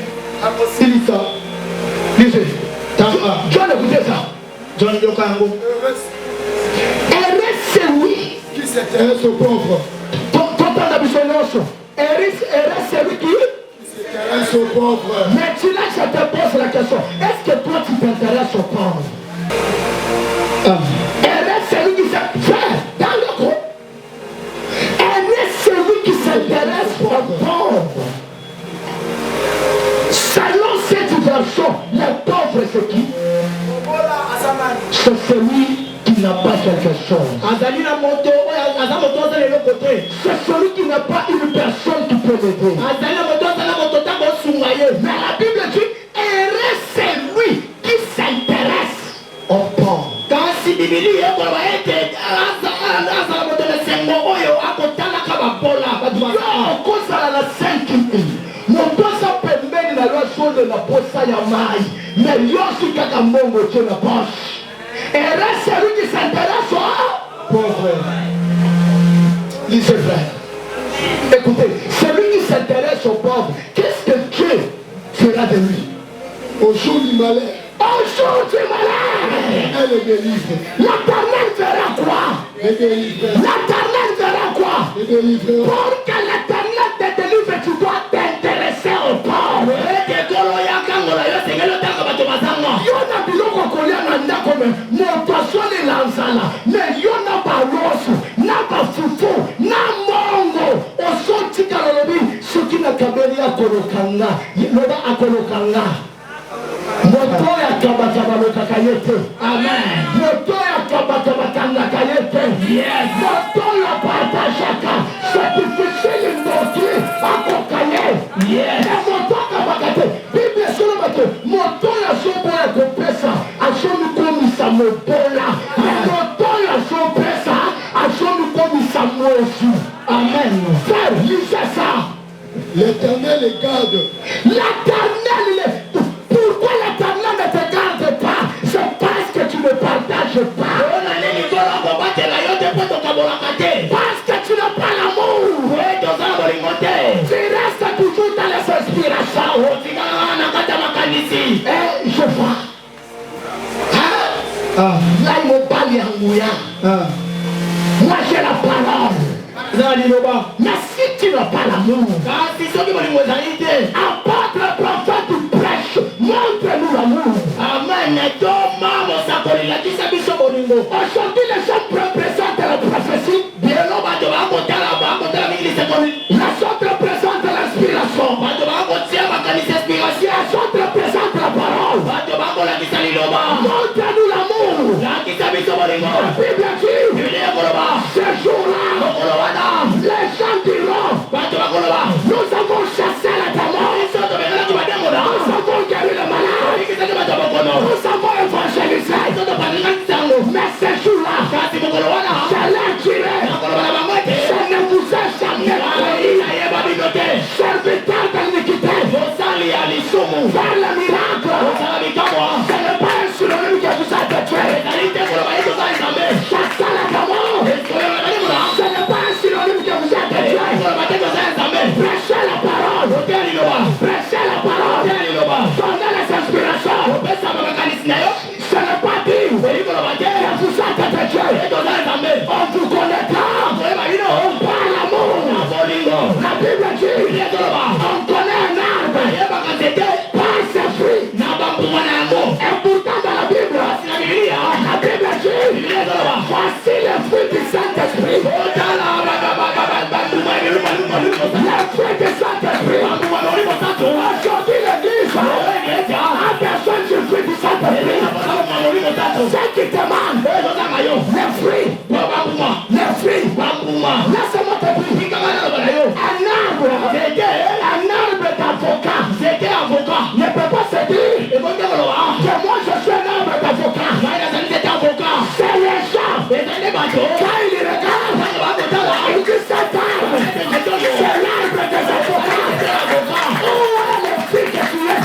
Il dit ça. Lisez. John, écoutez ça. John Yokango. Heureux c'est lui qui s'intéresse aux pauvres. Heureux c'est lui qui s'intéresse aux pauvres. Mais tu là, je te pose la question. Est-ce que toi tu t'intéresses aux pauvres? Heureux c'est lui qui s'intéresse dans le groupe. Heureux c'est lui qui s'intéresse aux pauvres. Selon cette version, les pauvres c'est qui? C'est celui qui n'a pas quelque chose. C'est celui qui n'a pas une personne qui peut l'aider. Mais la Bible dit, heureux c'est lui qui s'intéresse aux pauvres. Mais yosi kaka mbongo tient la poche. Et reste celui qui s'intéresse aux pauvres. Lisez frère. Écoutez, celui qui s'intéresse aux pauvres, qu'est-ce que Dieu fera de lui? Au jour du malheur. Au jour du malheur. Elle le délivre. L'Éternel fera quoi? Le délivre. L'Éternel fera quoi? Le délivre. Pour que l'Éternel te délivre, tu dois t'intéresser aux pauvres. Yona biloko kolia na ndako me moto asone lanzala me yona baloso na bafufu na mongo osotika lolobi soki na kabeli akolokanga loba akolokanga moto ya kabaka balokaka yete. Amen. Moto ya kabaka bakangaka yete. Yes. Moto ya patashaka c'est difficile moto akokaye. Yes. Moto kabaka te Bible solo bato moto ya sobo ya kopesa asomi komisa mobola. Moto ya sopesa asomi komisa mosu. Amen. Frère, lisez ça. L'Éternel les garde. L'Éternel les... Pourquoi l'Éternel ne te garde pas? C'est parce que tu ne partages pas. Parce que tu n'as pas l'amour. Tu restes toujours dans les inspirations. Et je vois. Là, il me parle en moi j'ai la parole. Mais si tu n'as pas l'amour. Apôtre, prophète, tu prêches. Montre-nous l'amour. Amen. Aujourd'hui, les gens représentent la prophétie. Les autres représentent l'inspiration. Les autres représentent la parole. Montre-nous l'amour. La Bible dit, ce jour-là, les gens diront, nous avons chassé la démon, nous avons guéri le malade, nous avons évangélisé. Mais ce jour-là, je l'ai tiré. Je ne vous ai jamais trahi. Serviteur d'iniquité, faire le miracle, ce n'est pas un synonyme que vous êtes tué. Chasser la démon, ce n'est pas un synonyme que vous êtes tué. Prêchez la parole, prêchez la parole, donnez les inspirations. Ce n'est pas dit que vous êtes tué. On vous connaîtra par l'amour. La Bible dit, on connaît un arbre par ses fruits. Et pourtant dans la Bible dit, voici les fruits du Saint-Esprit. Les fruits du Saint-Esprit. Aujourd'hui l'église a besoin du fruit du Saint-Esprit. Ceux qui demandent les fruits. Laissez-moi te dire, un arbre d'avocat ne peut pas se dire que moi je suis un arbre d'avocat. C'est les gens, quand ils regardent, ils disent cet arbre, c'est l'arbre des avocats. Où est le fruit que tu es?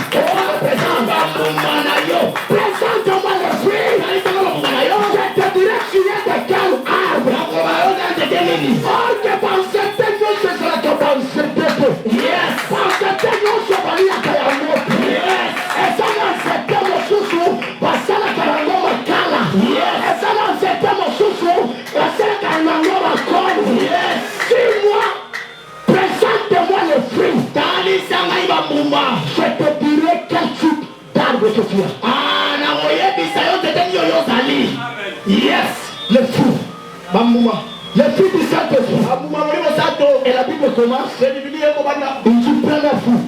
Présente-moi le fruit. Je te dirai tu es de quel arbre. Or que par certaines choses, c'est cela que par certaines choses. Par certaines choses, je vais aller à Kayango. Et ça n'a accepté mon chouchou, parce que la Kayango m'a cala. Et ça n'a accepté mon chouchou, parce que la Kayango m'a colle. Dis-moi, présente-moi le fruit. Je te dirai quel type d'arbre que tu as. Yes, le fruit. Le fruit du Saint-Esprit. Et la Bible commence. Il dit prends le fruit.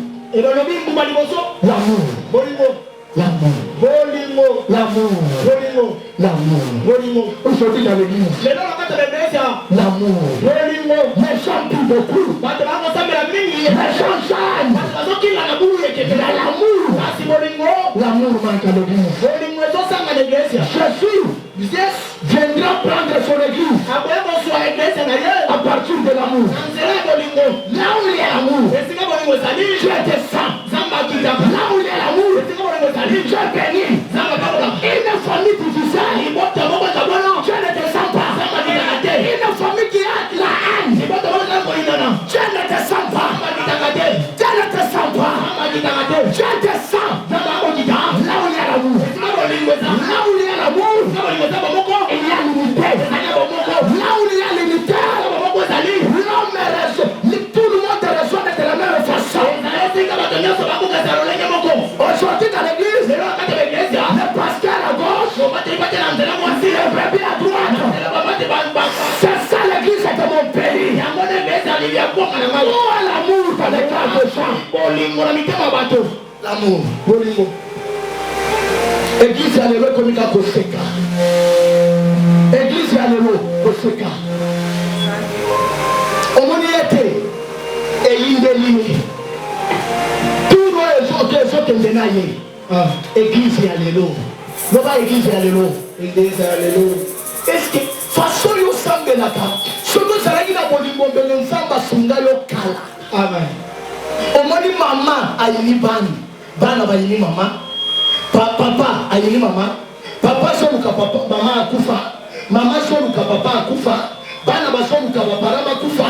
L'amour. Aujourd'hui dans l'église, l'amour. Les gens prient beaucoup. Les gens chaînent. L'amour manque à l'église. Jésus viendra prendre son église à partir de l'amour. Là où il y a l'amour, Dieu descend. Là où il y a l'amour, Dieu bénit. Une famille divisée, Dieu ne descend pas. Une famille qui a la haine, Dieu ne descend pas. Dieu ne descend pas. Dieu descend. Là où il y a l'amour, il y a l'unité. Là où il y a l'unité, l'homme reste. Tout le monde reçoit de la même façon. Aujourd'hui dans l'église, le pasteur à gauche, le bébé à droite. C'est ça l'église de mon pays. Où est l'amour dans les cas de gens? L'amour. Église alléluia komika koseka. Église alléluia koseka. Omoni ete eyindeli. Tout le gens qui sont naye. Église alléluia. Loba église alléluia. Église alléluia. Est-ce que façon yo sambelaka? Soto salaki na bolingo mbele nzamba sunga yo kala. Amen. Omoni mama ayini bana bayini mama. Papa ayini mama. Papa soluka papa mama akufa. Mama soluka papa akufa. Bana basoluka papa akufa.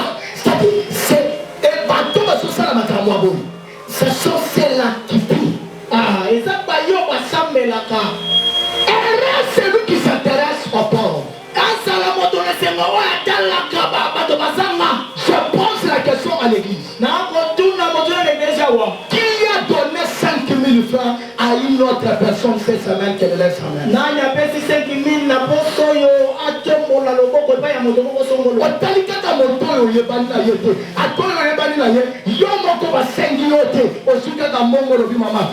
C'est un bateau basosala makambo aboni. Ce sont ceux-là qui prient. Et ça bayo basamelaka. Et celui qui s'intéresse au pauvre. Je pose la question à l'église. Qui a donné 5 000 francs à une autre personne cette semaine qu'elle laisse sa main?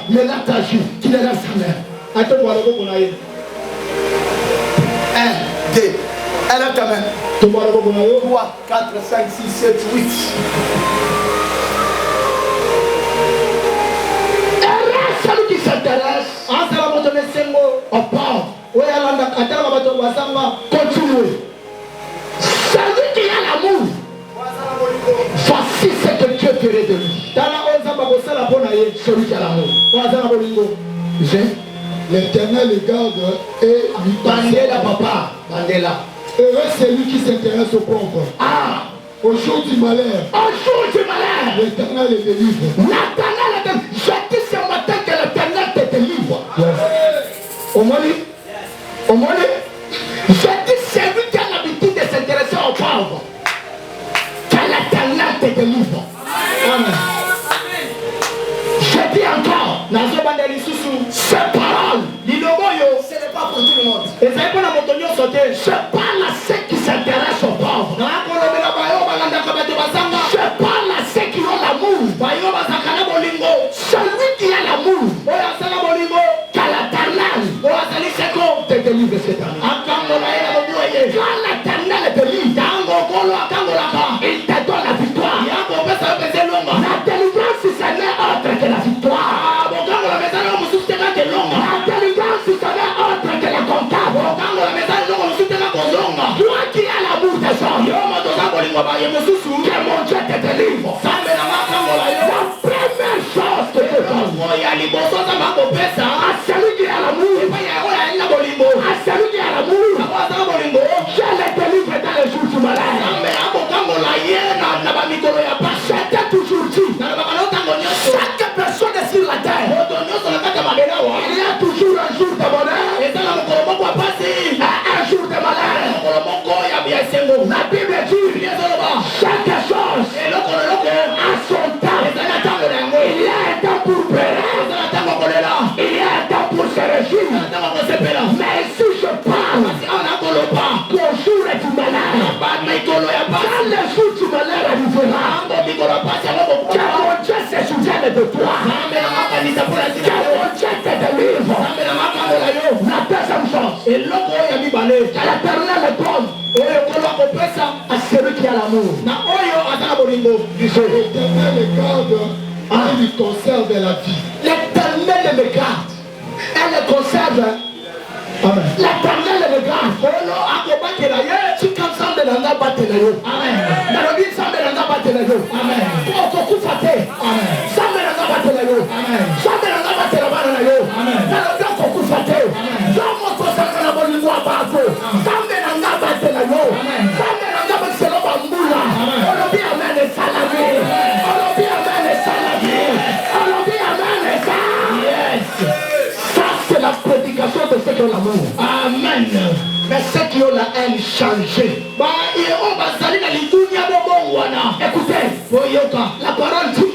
Mais là, t'as vu qu'il est là sa main. 1, 2, elle a ta main. 3, 4, 5, 6, 7, 8. Celui qui s'intéresse au pauvre, continuez. Celui qui a l'amour, voici ce que Dieu ferait de lui. Celui qui a l'amour. L'Éternel les garde et lui Bandela papa, Bandela. Heureux c'est lui qui s'intéresse aux pauvres. Ah, au jour du malheur. Au jour du malheur. L'Éternel les délivre. L'Éternel les délivre. Je dis ce matin que l'Éternel te délivre. Au moins, je dis c'est lui qui a l'habitude de s'intéresser aux pauvres. Que l'Éternel te délivre. Amen. Je dis encore. Ces paroles, ce n'est pas pour tout le monde. Je parle à ceux qui s'intéressent aux pauvres. Je parle à ceux qui ont l'amour. Celui qui a l'amour, qu'à l'Éternel te délivre cette année. Quand l'Éternel te délivre, il te donne la victoire. La délivrance, ce n'est autre que la victoire. La délivrance, ce n'est autre que la comptable. Toi qui as l'amour des hommes, que mon Dieu te délivre. La première chose que je donne à celui qui a l'amour, à celui qui a l'amour, je le délivre dans les jours du malheur. C'était toujours dit. Chaque personne est sur la terre. Il y a toujours un jour de bonheur, un jour de malheur. La Bible dit chaque chose a son temps. Il y a un temps pour pleurer, il y a un temps pour se réjouir. Mais si je parle qu'au jour du malheur, quand le jour du malheur arrivera, que mon Dieu se souvienne de toi, que mon Dieu te délivre. La deuxième chose, que l'Éternel le donne à celui qui a l'amour. L'Éternel le garde, il lui conserve la vie. L'Éternel le garde, elle le conserve. L'Éternel le garde. Tu quand ça me l'a battu là yo. Amen. Dans le ça me l'a battu là yo. Amen. Pour beaucoup faté. Amen. Ça me l'a battu là yo. Amen. Ça me l'a battu là yo. Amen. Dans le beaucoup faté. Dans mon corps ça me l'a battu là bateau. Ça me l'a battu là yo. Amen. Ça me l'a battu là bamboula. On le dit amen et salami. On le dit amen et salami. On le dit amen et ça. Yes. Ça c'est la prédication de ceux qui ont l'amour. Amen. Mais ceux qui ont la haine changée. Écoutez, la parole dit,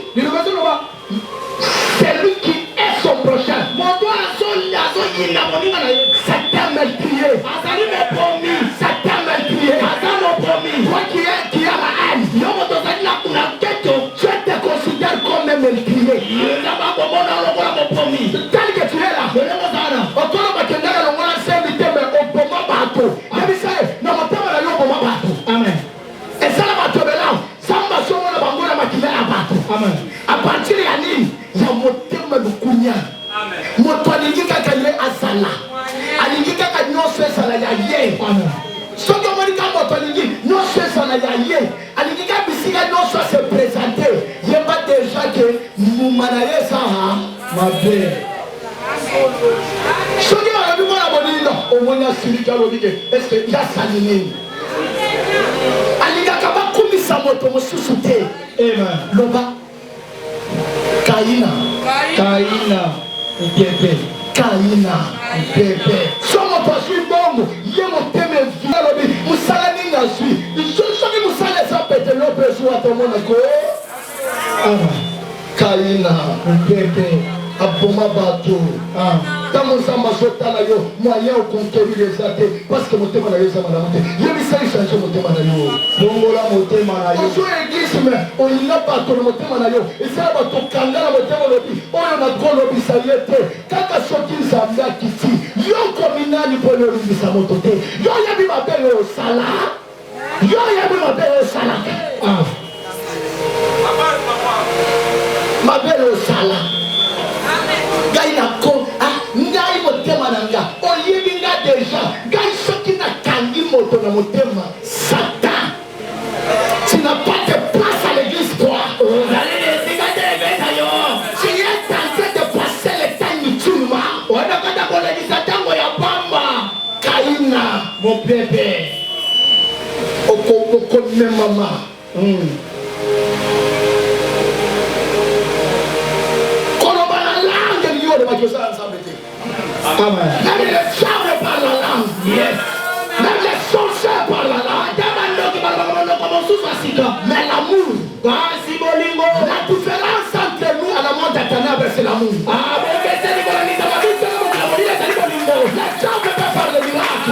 celui qui est son prochain, c'est un meurtrier. C'est un meurtrier. Toi qui as la haine, je te considère comme un meurtrier. Tel que tu es là, amen. Et ça va te là. Ça va se amen. À partir de l'année, il y a mon thème de Kounia. Mon toilingi kakanye asala. Alingi kakanye no se sala ya ye. Amen. Ce que mon dit mon toilingi no se sala ya ye. Alingi kabisiga no se présenter. Il y a pas déjà que nous manaye ça ma belle. Ce qui m'a dit moi la bonne non. Au moins celui qui a l'obligé. Est-ce que il y a saliné? Alinga kaba kumisa moto mususute. Amen. Loba. Kaina. Bébé. Kaina. Bébé. Somo toshi bongo. Yemo teme via lobi. Musala ninga sui. Iso soki musala sa pete lope suwa tomo na ko. Kaina Pepe aboma bato tango nzambe azotala yo moyen okonquérir ezate parce que motema na yo eza malamu te yebisa echange motema na yo bongola motema na yo ozo église olinga bato na motema na yo ezala bato okanga na motema olobi oyo nakolobisa ye te kaka soki nzambe akiti yo komi nani mpona olimbisa moto te yo yebi mabe yo osala yo yebi mabe yo osalaka mabe yo osala ngai nako ngai motema na nga oyebi nga deja ngai soki nakangi moto na motema Satan tu n'as pas de place à l'église toi tu es tenté de passer le temps inutilement wanakata kolekisa tango ya pamba Kaina mon bébé okomemama Amen. Même les femmes parlent la langue. Yes. Même les sorciers parlent la langue. Mais l'amour, la différence entre nous et le monde éternel, c'est l'amour. Les gens ne peuvent pas faire le miracle.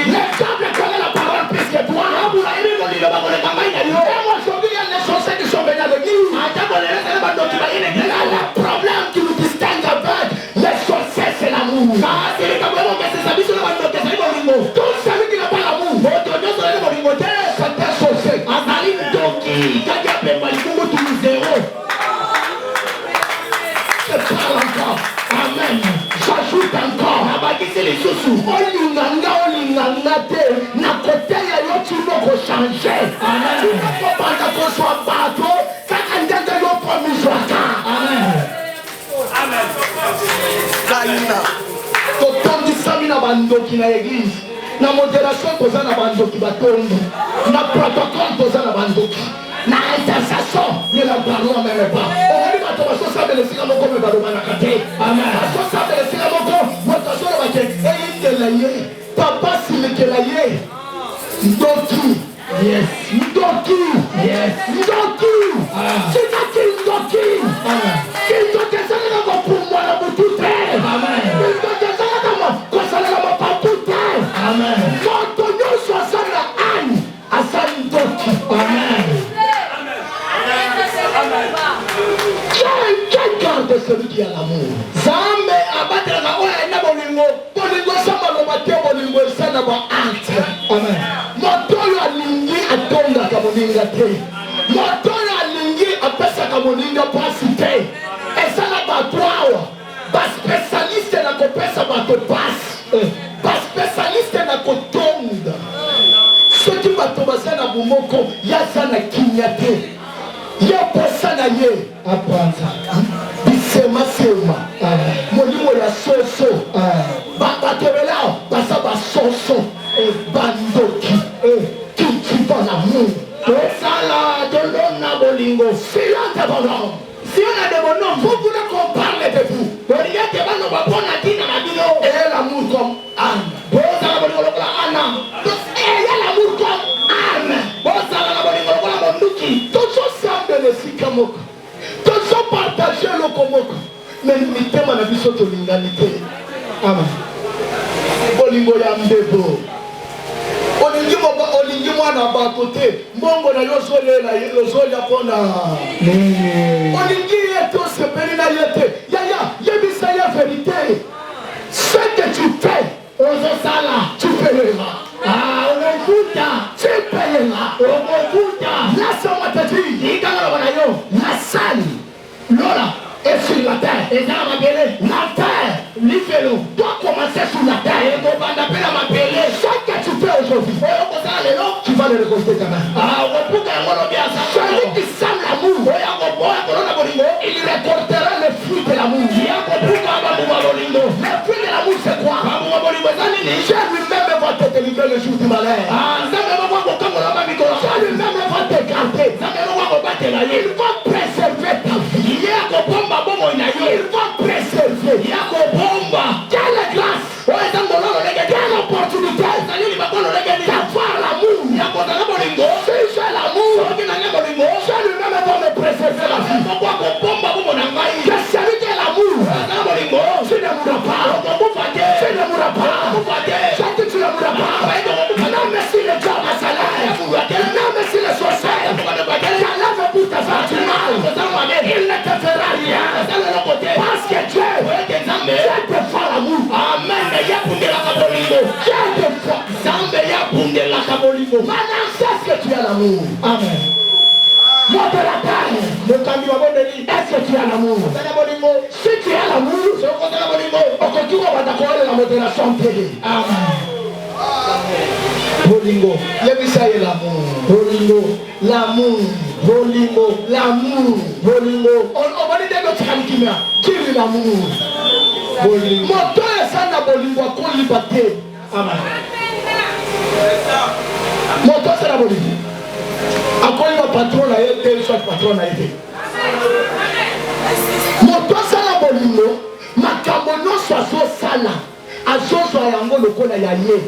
Les gens ne connaissent la parole plus que toi. Et aujourd'hui, il y a les sorciers qui sont venus à l'église. Le problème qui nous distingue avec les sorciers, c'est l'amour. Tout celui qui n'a pas l'amour, c'est un sorcier. C'est pas encore. Amen. J'ajoute encore. Olinganga te na côté ya yo tu peux changer. Amen. Tu ne peux pas qu'on soit bateau, kaka ndenge yo promisaka. Amen. Amen. Kaina. Totondisa mina bandoki na église. Na modération toza na bandoki batondo. Na protocole toza na bandoki. Na intercession, ne la parlons même pas. On dit bato baso sabe le sika moko me balo banakate. Amen. Baso sabe le sika moko, bato solo bake. Eyitelaye, papa silikelaye. Ndoki. Yes. Ndoki. Yes. Ndoki. Sika ki ndoki. Ki ndoki sana na kupumwa na mutute. Amen. Ndoki sana kama kwa sana na mapapute. Amen. Koto nyoso sana ani. Asani ndoki. Amen. Quel garde celui qui a l'amour? Zambe abatela na oya ina bolingo. Bolingo sama lo mate bolingo sana ba ante. Amen. Motoyo alingi atonga kamoninga te. Motoyo alingi apesa kamoninga pasi te. Esana batwawa. Ba specialiste na kopesa bato pasi. Ba specialiste na kotonga. Soki bato basana bumoko yasana kinyate. Yaposana ye apanza bisema sema molimo ya soso batebela basa basoso bandoki kinchipa na mu sala tolona bolingo silante bono si on a des bonhommes vous voulez qu'on parle de vous Olivier te bano babona tina na bino et l'amour comme Anne boza la bolingo la Anna et l'amour comme Anne boza la bolingo la bonduki toujours semble le sikamoko toujours partager le komoko mais mitema na biso to linganité amen bolingo ya mbebo olingi mwana bato te mbongo na yo zolela yozolia mpona olingi ye to sepeli na ye te yaya yebisa ye vérité ce que tu fais ozosala tu payeras omokuta tu payeras omokuta laisse-moi te dire ikangala bana yo la sali lola et sur la terre et dans ma belle la terre l'ifelo doit commencer sur la terre et on va appeler ma belle ce que tu fais aujourd'hui tu vas le récolter demain celui qui sème l'amour il récoltera le fruit de l'amour le fruit de l'amour c'est quoi Dieu lui-même va te délivrer le jour du malheur Dieu lui-même va te garder il va préserver ta vie il va préserver quelle grâce quelle opportunité d'avoir l'amour si j'ai l'amour Dieu lui-même va me l'amour? Amen. Montre la taille. Est-ce que tu as l'amour? Si tu as l'amour, on va la modération télé. Amen. Bolingo. Yebisaye l'amour. Bolingo. L'amour. Bolingo. L'amour. Bolingo. On va dire que tu as l'amour. Qui est l'amour? Bolingo. Moto est ça na bolingo qu'on liberté. Amen. Moto c'est la bolingo. Akoli ma patron na yete, soit patron na yete. Moto c'est la bolingo. Makambo no soso sala. Azozo yango lokola yaye.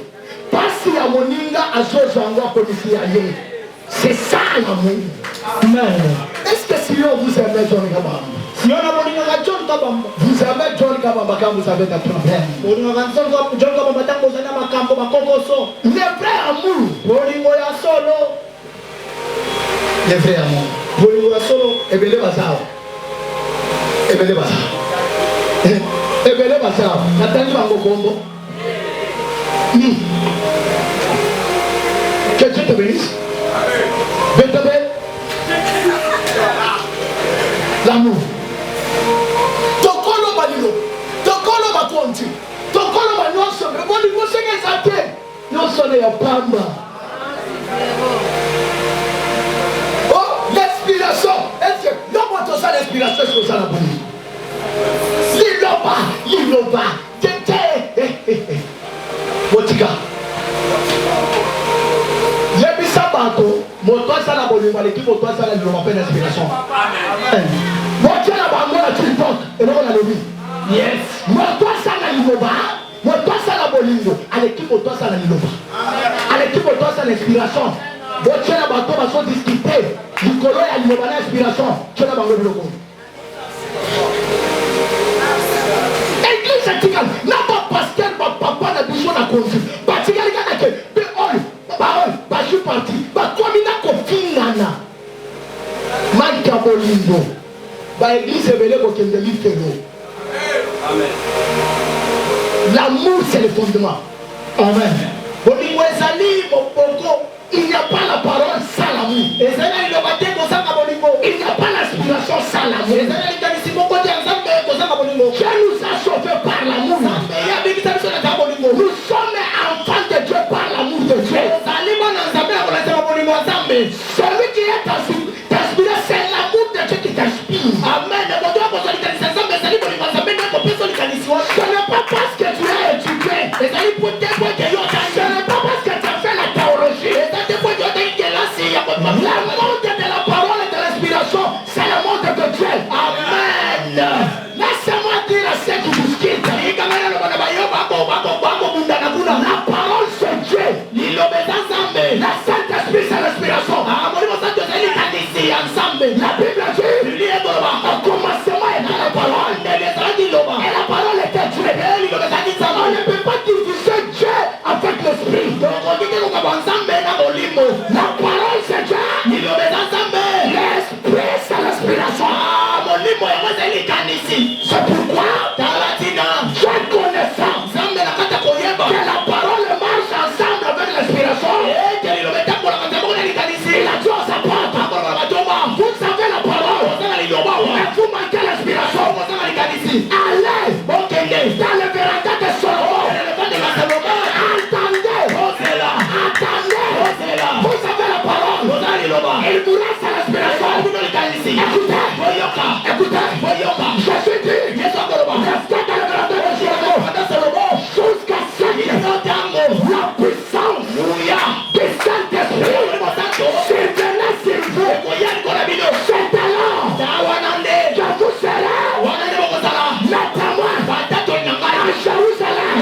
Pasi ya moninga azozo yango akomisi yaye. C'est ça l'amour. Amen. Est-ce que si on vous aimez John Kabamba? Si on a moninga John Kabamba, vous aimez John Kabamba quand vous avez des problèmes. Moninga John Kabamba tant vous avez ma campo ma kokoso. Le vrai amour. Moninga ya solo. Le vrai amour. Moninga ya solo. Ebele basao. Ebele basao. Ebele basao. Natani bango kombo. Que Dieu te bénisse. L'amour. Tokolo balilo. Tokolo bakonti. Tokolo banyoso. Boni kosenge zate. Nyoso ne yapamba. Oh, l'inspiration. Est-ce que non moi ça l'inspiration c'est ça la bonne. Liloba. Tete. Motika. Yebisa bato, moto ça la bonne l'équipe moto ça la liloba fait l'inspiration. Amen. Moto la bango la TikTok et non la lobby. Yes. Moto ça la liloba, moto ça la bolingo, à l'équipe moto ça la liloba. À l'équipe moto ça l'inspiration. Moto la bato va se discuter. Du colo ya liloba l'inspiration. Tu la bango biloko. Église verticale, n'a pas pasteur, papa n'a besoin de conduire. Batikali kana ke, be all, parole, ba je parti, ba komina ko finana. Manka bolingo. Ba église ebele ko kende lifelo. Amen. L'amour c'est le fondement. Amen. Bolingo ezali boko, il n'y a pas la parole sans l'amour. Ezali le baté ko sanga bolingo. Il n'y a pas l'inspiration sans l'amour. Ezali kanisi boko dia nzambe ko sanga bolingo. Dieu nous a sauvés par l'amour. Nous sommes enfants de Dieu par l'amour de Dieu. Celui qui est t'inspiré, c'est l'amour de Dieu qui t'inspire. Amen. Ce n'est pas parce que tu as étudié. Ce n'est pas parce que tu as fait la théologie. L'amour de la parole et de l'inspiration, c'est l'amour de Dieu. Amen. Laissez-moi dire à ceux qui vous quittent. La parole c'est Dieu. La Saint-Esprit c'est l'inspiration. La Bible dit au commencement était la parole. Et la parole était Dieu. On ne peut pas diviser Dieu avec l'esprit. La parole c'est Dieu. L'esprit c'est l'inspiration. C'est pourquoi j'ai connaissance que la parole marche ensemble avec l'inspiration. Il a dit aux apôtres, vous avez la parole et vous manquez l'inspiration. Allez dans le véranda de Salomon. Attendez, vous avez la parole. Il vous reste l'inspiration. Écoutez, je suis dit, restez dans le véranda de Salomon jusqu'à ce que la puissance du Saint-Esprit survenait sur vous. C'est alors que vous serez notamment à Jérusalem,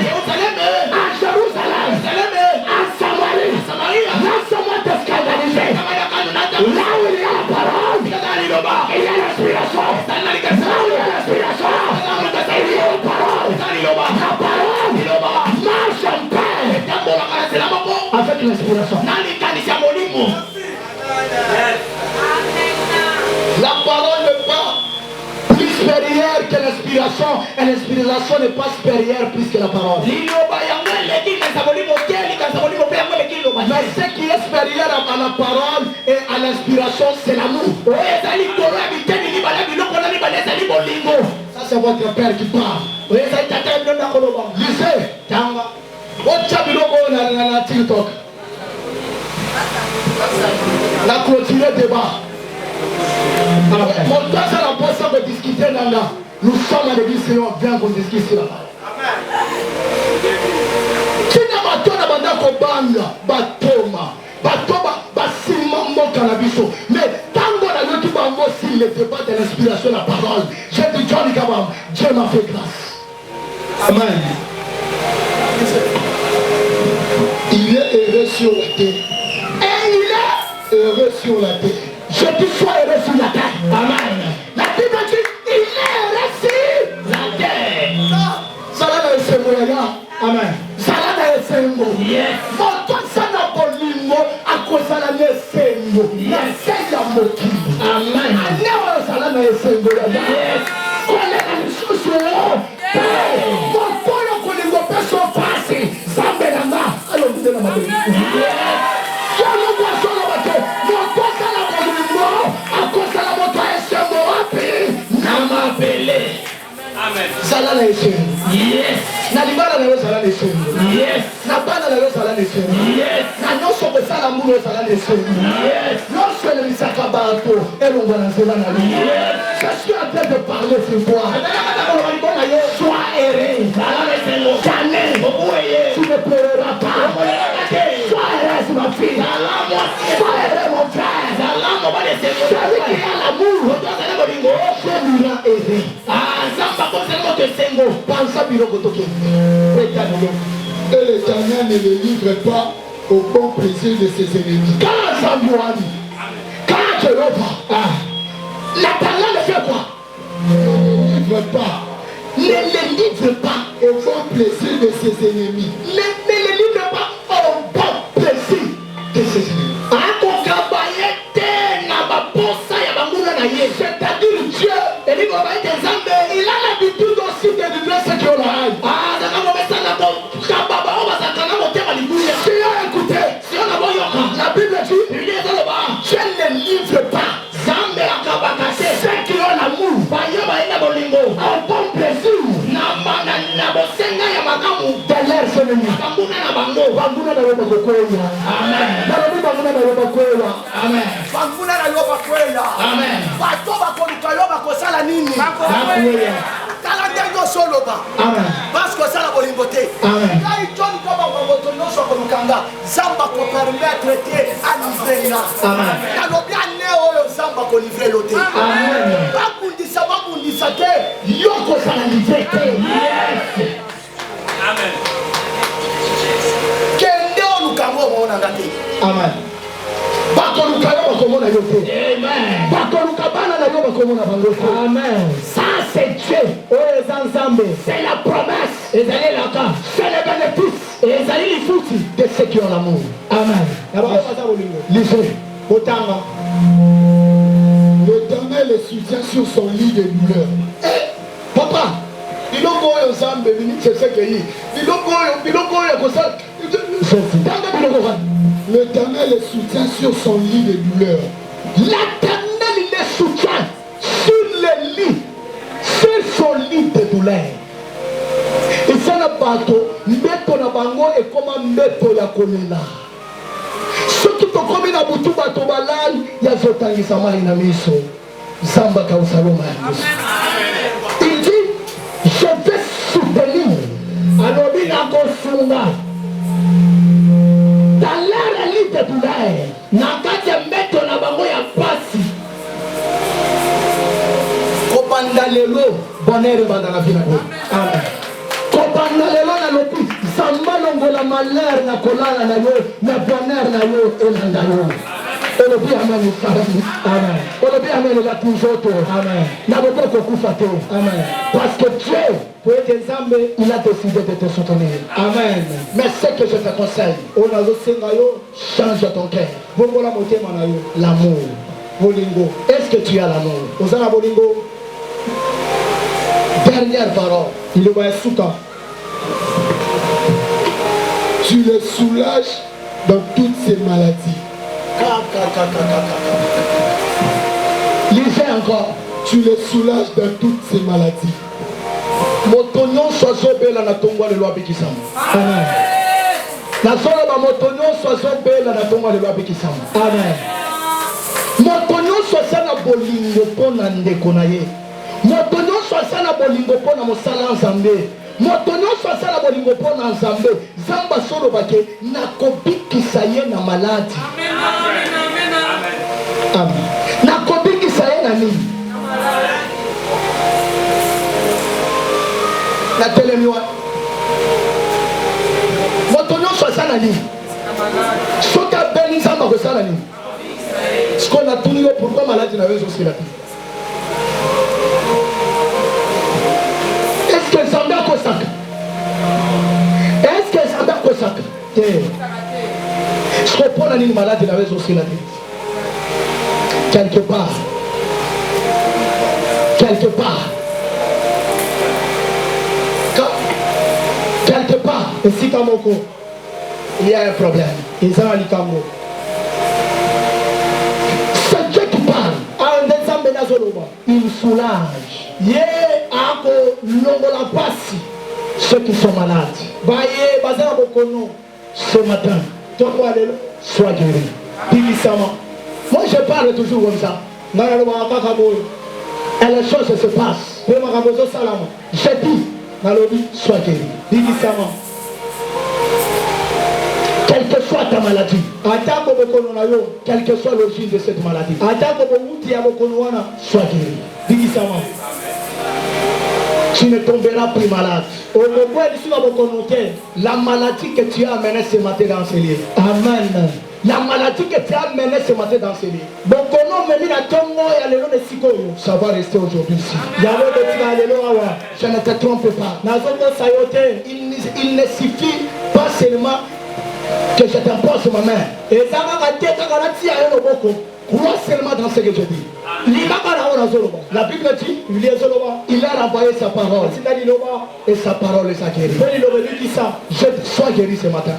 à Samarie. Laisse-moi te scandaliser. Là où il y a la parole, il y a l'inspiration. Là où il y a l'inspiration, il y a la parole. La parole marche en paix avec l'inspiration. La parole n'est pas plus supérieure que l'inspiration, et l'inspiration n'est pas supérieure plus que la parole. Mais ce qui est supérieur à la parole et à l'inspiration, c'est l'amour. Ça, c'est votre père qui parle. Lisez. TikTok. La clôture débat. Mon temps, c'est la personne de discuter dans là. Nous sommes à l'église, Seigneur, viens qu'on discute là-bas. Tina batona banda kobanga batoma batoma basima moka na biso mais tango na yoki bango si le débat de l'inspiration la parole j'ai dit Johnny Kabam Dieu m'a fait grâce. Amen. Il est heureux sur la terre et il est heureux sur la terre. Je dis sois heureux sur la terre. Amen. La Bible dit il est heureux sur la terre. Ça là c'est moi. Amen. Salada esengo. Yes. Moto sana bolingo akosala nesengo. Yes. Nasela moki. Amen. Anewa salada esengo. Yes. Kolela nisusu. Moto yo kolingo peso fasi. Zambe na ma. Alo mzee na mabeli. Yes. Solo kwa solo wate. Moto sana bolingo akosala moto esengo wapi. Na mabele. Amen. Salada esengo. Yes. Na libala na yo salada esengo. Yes. Na bana na yo salada esengo. Yes. Na nyonso kosala mbuno yo salada esengo. Yes. Nyonso elemisaka bato elongwa na nzela na yo. Yes. Je suis en train de parler sur toi. Sois heureux. Salada esengo. Jamais. Tu ne pleureras pas. Sois heureuse ma fille. Sois heureux mon frère. Celui qui a l'amour. Je lui rends heureux. Pensa biloko toke. Et l'Éternel ne le livre pas au bon plaisir de ses ennemis. Quand Samuel, quand Jéhovah, l'Éternel ne fait quoi? Ne le livre pas. Ne le livre pas au bon plaisir de ses ennemis. Ne le livre pas au bon plaisir de ses ennemis. C'est-à-dire Dieu, il a l'habitude aussi de livrer ce qui est là. Si on a écouté, la Bible dit, je ne livre pas ceux qui ont l'amour, un bon plaisir de leurs ennemis. Amen. Amen. Parce que ça la volonté. Amen. Zamba ko permettre te livrer là. Amen. Kalobia neo zamba ko livrer loté. Amen. Bakundisa bakundisa te yoko sala livrer te. Yes. Amen. Kende olukango mona ngate. Amen. Bakoluka yo bakomona yo te. Amen. Bakoluka bana na yo bakomona bango te. Amen. Ça c'est Dieu. Oh Zanzambe, c'est la promesse. Et d'aller là-bas, c'est le bénéfice. Et d'aller les foutus de ceux qui ont l'amour. Amen. Lisez. L'Éternel le soutient sur son lit de douleur. Eh, papa, l'Éternel le soutient sur son lit de douleur. L'Éternel le soutient sur le lit, sur son lit de douleur. Et ça n'a pas tout. Mbeto na bango et comment mbeto ya kolela. Ce qui te comme na butu bato balal ya zotangisa mai na miso. Zamba ka usaloma ya miso. Il dit, je vais soutenir. Alobi na kosunga. Dans l'air lit de douleur. Na kati mbeto na bango ya pasi. Kopanda lelo bonheur banda na vie na ko. Amen. Kopanda lelo na lopi samba longola malheur na kolala na yo na bonheur na yo elanda yo. Olobi amen. Amen. Olobi amen la toujours. Amen. Na bobo kokufa te. Amen. Parce que Dieu pour être ensemble, il a décidé de te soutenir. Amen. Mais ce que je te conseille, change ton cœur. L'amour. Est-ce que tu as l'amour? Dernière parole. Tu le soulages dans toutes ces maladies. Lisez encore. Tu les soulages dans toutes ces maladies. Motonyon soazobela na tongwa le loi bikisama. Amen. Na zona ba motonyon soazobela na tongwa le loi bikisama. Amen. Motonyon soazana bolingo pona ndeko na ye. Motonyon soazana bolingo pona mosala nzambe. Motonyon soazana bolingo pona nzambe. Zamba solo bake na kobikisa ye na maladi. Amen. Amen. Amen. Na kobikisa ye na nini? La télémioa. Motonyon soazana nini? Soka beni zamba kosala nini? Ce qu'on a tourné, pourquoi maladie n'avait aussi la vie? Est-ce que Zambia Kosaka? Est-ce que Zambia Kosaka? Je comprends une maladie n'avait aussi la vie. Quelque part. Quelque part. Quelque part. Et si Kamoko, il y a un problème. Ils ont un Kamoko. Il soulage. Ceux qui sont malades. Ce matin, sois guéri. Moi je parle toujours comme ça. Et les choses se passent. Je dis, sois guéri. Quelle que soit ta maladie, quelle que soit l'origine de cette maladie, sois guéri. Tu ne tomberas plus malade. La maladie que tu as amenée ce matin dans ce lieu. Amen. La maladie que tu as amenée ce matin dans ce lieu. Ça va rester aujourd'hui ici. Je ne te trompe pas. Il ne suffit pas seulement que je t'impose ma main. Et ça va crois seulement dans ce que je dis. La Bible dit, il a renvoyé sa parole. Et sa parole les a guéris. Je sois guéri ce matin.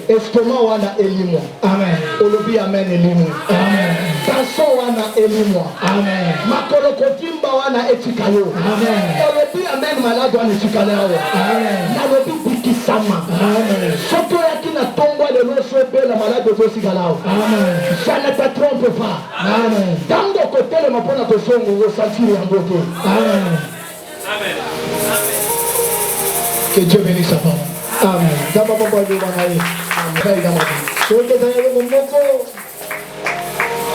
Estomac wana elimo. Amen. Olobi amen elimo. Amen. Tanso wana elimo. Amen. Makolo kotimba wana etikayo. Amen. Olobi amen malade wana etikalayo. Amen. Nalobi bikisama. Amen. Soto yaki na tongwa de loso be la malade de osikalao. Amen. Je ne te trompe pas. Amen. Tango côté le mapona to songo ressentir yango to. Amen. Amen. Que Dieu bénisse sa parole. Amen. D'abord pour Dieu banaye. Amen.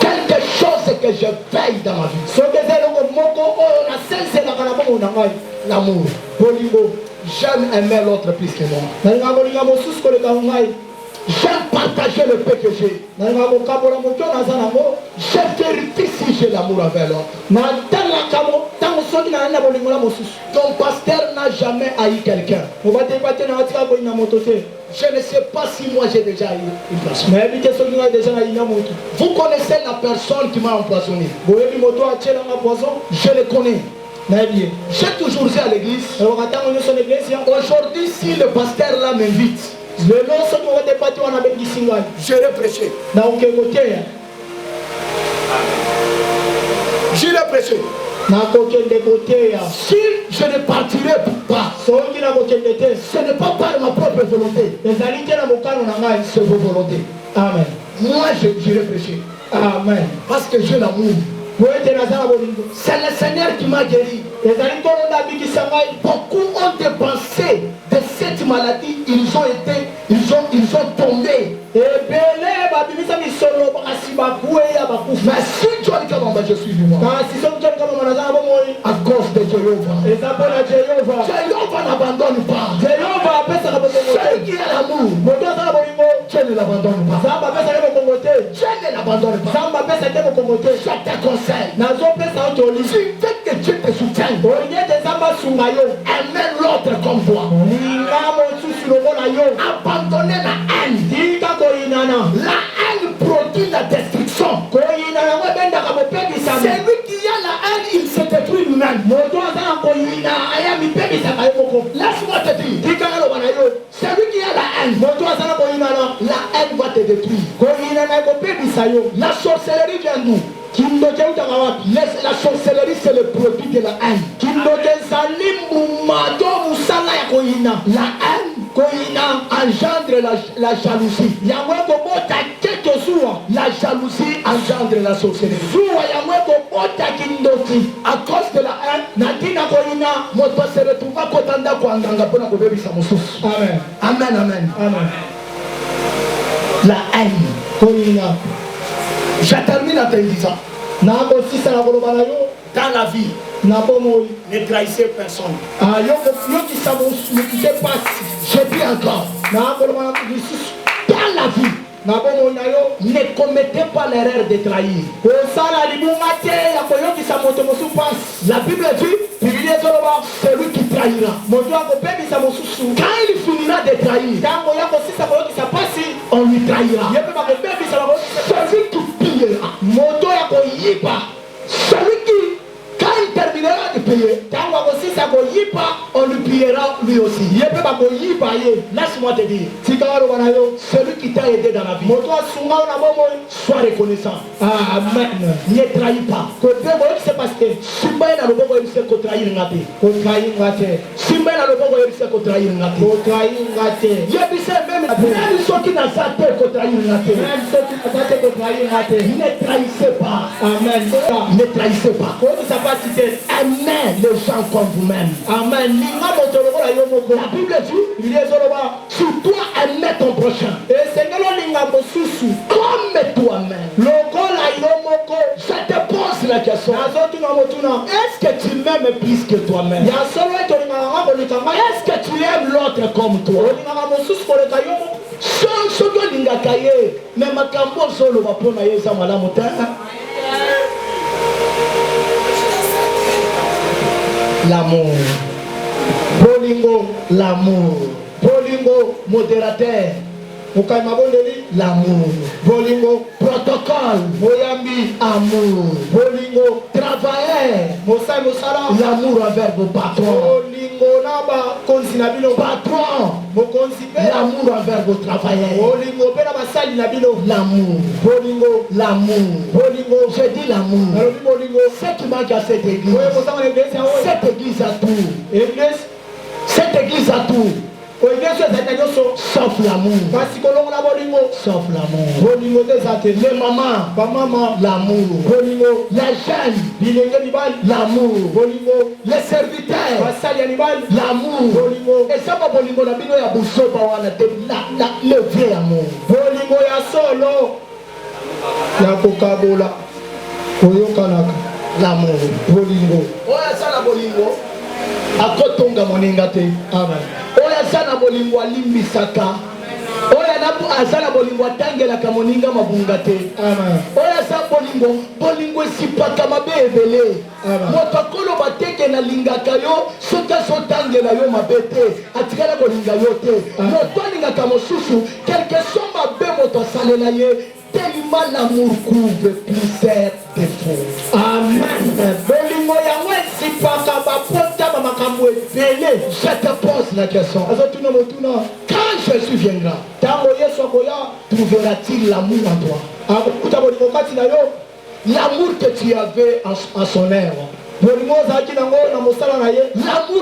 Quelque chose que je veille dans ma vie. L'amour. J'aime aimer l'autre plus que moi. J'aime partager le paix que j'ai. Je vérifie si j'ai l'amour envers l'autre. Ton pasteur n'a jamais haï quelqu'un. Je ne sais pas si moi j'ai déjà eu une personne. Vous connaissez la personne qui m'a empoisonné. Je le connais. J'ai toujours été à l'église. Aujourd'hui, si le pasteur là m'invite, j'irai prêcher. J'irai prêcher. Si je ne partirai pas, ce n'est pas par ma propre volonté, c'est vos volontés. Amen. Moi, j'irai prêcher. Amen. Parce que j'ai l'amour. C'est le Seigneur qui m'a guéri. Beaucoup ont dépensé de cette maladie. Ils ont tombé. Mais si John Kabamba, je suis vivant à cause de Jéhovah. Jéhovah n'abandonne pas. Celui qui a l'amour, Dieu ne l'abandonne pas. Dieu ne l'abandonne pas. Je te conseille. Si tu veux que Dieu te soutienne, aimer l'autre comme toi. Abandonner la haine. La haine produit la destruction. Celui qui a la haine, il se détruit lui-même. Laisse-moi te dire, celui qui a la haine, la détruire. La sorcellerie vient d'où? La sorcellerie, c'est le produit de la haine. La haine engendre la jalousie. La jalousie engendre la sorcellerie. À cause de la haine, se retrouve Amen. Amen, amen. Amen. La haine. Je termine en te disant, dans la vie, ne trahissez personne. Je dis encore, dans la vie, ne commettez pas l'erreur de trahir. La Bible dit, celui qui trahira, quand il finira de trahir, on lui trahira. Celui qui pillera, celui qui, quand il terminera de payer, on lui pillera lui aussi. Laisse-moi te dire, celui qui t'a aidé dans la vie, sois reconnaissant. Amen. Ne trahis pas. Ne trahissez pas. Amen. Ne trahissez pas. Amen. Les gens comme vous-même. Amen. La Bible dit, sur toi aimez ton prochain comme toi-même. Je te pose la question, est-ce que tu m'aimes plus que toi-même? Est-ce que tu aimes l'autre comme toi? L'amour. Bolingo, l'amour. Bolingo, modérateur. L'amour. Bolingo, protocole. Moyambi, amour. Bolingo, travailleur. L'amour envers vos patrons. Patron. L'amour envers vos travailleurs. L'amour. Bolingo, l'amour. Bolingo, je dis l'amour. Ce qui manque à cette église. Cette église a tout. Cette église a tout. Sauf l'amour. Sauf l'amour. Les mamans, l'amour. Les jeunes, l'amour. Les serviteurs, l'amour. Et ça va bolingo na bino ya busoba wana te le vrai amour. Bolingo ya solo ya kokabola oyokanaka l'amour. Bolingo oya sala bolingo akotonga moninga te. Amen. Oya sana bolingo alimbisaka. Oya nabu azala bolingo atangelaka moninga mabunga te. Amen. Oya sa bolingo sipaka mabe ebele. Motokolo bateke na lingaka yo soka sotangela yo mabete atikala kolinga yo te. Motolinga kamosusu quelque soit mabe moto salela ye tellement l'amour couvre plusieurs défauts. Amen. Bolingo ya wesi paka bapota bamakambo ebele. Je te pose la question. Quand Jésus viendra, trouvera-t-il l'amour en toi? L'amour que tu avais en son œuvre. L'amour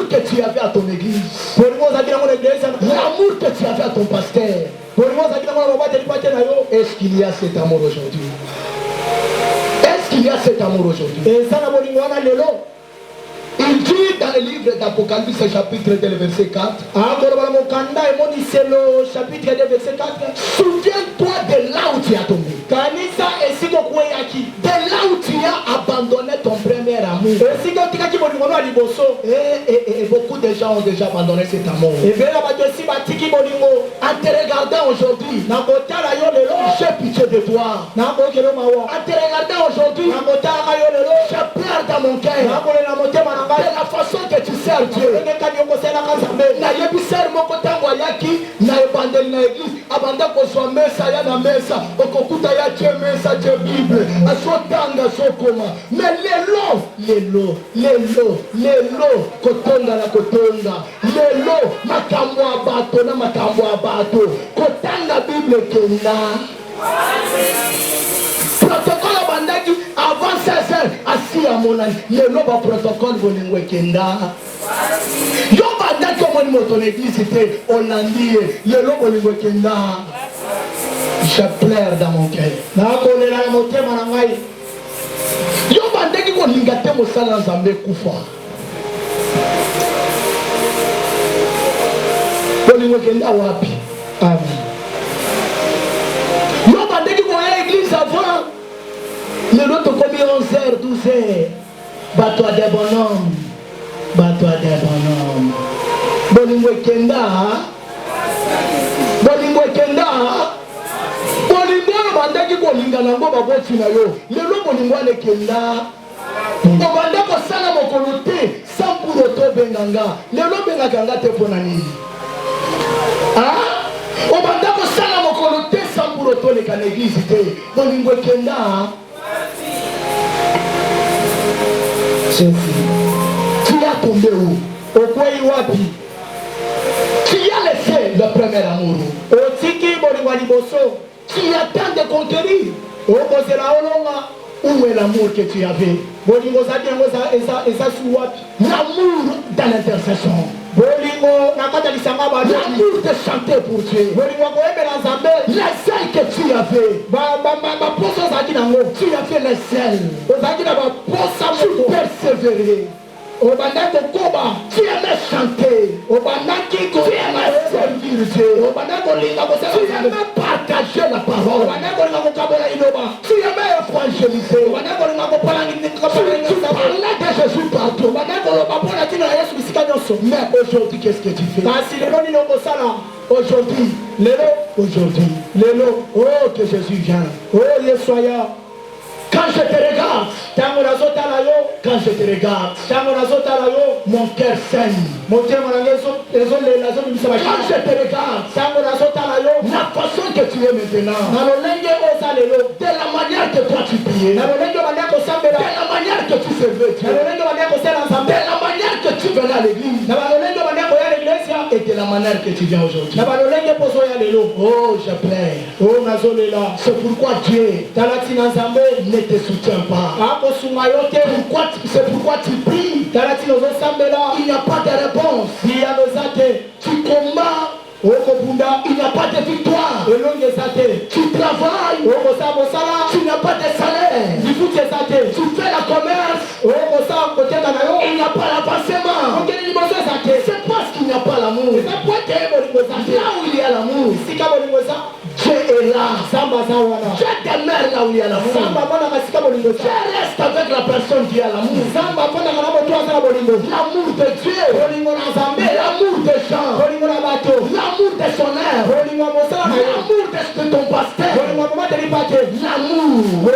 que tu avais à ton église. L'amour que tu avais à ton pasteur. Est-ce qu'il y a cet amour aujourd'hui? Est-ce qu'il y a cet amour aujourd'hui? Il dit dans le livre d'Apocalypse chapitre 2 verset 4. Souviens-toi de là où tu as tombé. De là où tu as abandonné ton premier amour. Et beaucoup de gens ont déjà abandonné cet amour. En te regardant aujourd'hui, j'ai pitié de toi. En te regardant aujourd'hui, j'ai peur dans mon cœur. De la façon que tu sers Dieu. Mais lelo kotonga la kotonga lelo makambo abato na makambo aba bato kotanga Bible kenda protocole bandaki avant 16h asi ya monani lelo ba protocole bolingo kenda yo bandaki omoni moto na église te olandi ye lelo bolingo kenda. Je pleure dans mon cœur. Nakolela motema na ngai yo bandaki kolinga te mosala nzambe kufa bolingo kenda wapi? Amen. Yo bandaki koya église avant lelo tokomi 11h 12h bato a des bonhommes bolingo kenda bolingo bandaki kolinga nango baboti na yo lelo bolingo alekenda obanda kosala mokolo te sampuro to benganga lelo bengaka nga te mpo na nini obanda kosala mokolo te sampuro to leka na eglise te bolingo ekenda. Tu as tombé où? Okwei wapi? Tu as laissé le premier amour. Otiki bolingo liboso. Tu attends de conquérir. Où est l'amour que tu avais? L'amour dans l'intercession. L'amour de chanter pour Dieu. Les ailes que tu avais. Tu avais les ailes. Tu persévérais. Tu aimais chanter, tu aimais servir Dieu, tu aimais partager la parole, tu aimais évangéliser, tu parlais de Jésus partout. Mais aujourd'hui, qu'est-ce que tu fais? Aujourd'hui, oh que Jésus vient, oh Yeshua. Quand je te regarde, mon cœur saigne. Quand je te regarde, la façon que tu es maintenant, de la manière que toi tu priais, de la manière que tu servais Dieu, de la manière que tu venais à l'église, et de la manière que tu viens aujourd'hui. Oh, je pleure. C'est pourquoi Dieu ne te soutient pas. C'est pourquoi tu pries. Il n'y a pas de réponse. Tu combats. Il n'y a pas de victoire. Tu travailles. Tu n'as pas de salaire. Tu fais la commerce. Il n'y a pas l'avancement. C'est parce qu'il n'y a pas l'amour. Là où il y a l'amour, Dieu est là. Dieu demeure là où il y a l'amour. Dieu reste avec la personne qui a l'amour. L'amour de Dieu. L'amour des gens. L'amour de son œuvre. L'amour de ton pasteur. L'amour.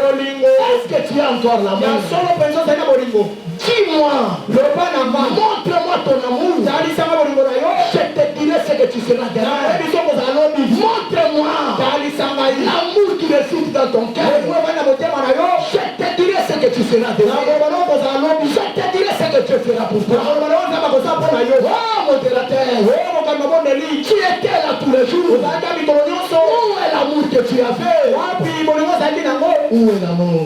Est-ce que tu as encore l'amour? Dis-moi. Montre-moi ton amour. Je te dirai ce que tu seras derrière. Montre-moi l'amour qui réside dans ton cœur. Je te dirai ce que tu seras derrière. Je te dirai ce que tu feras pour toi. Oh modérateur, tu étais là tous les jours. Où est l'amour que tu avais? Où est l'amour?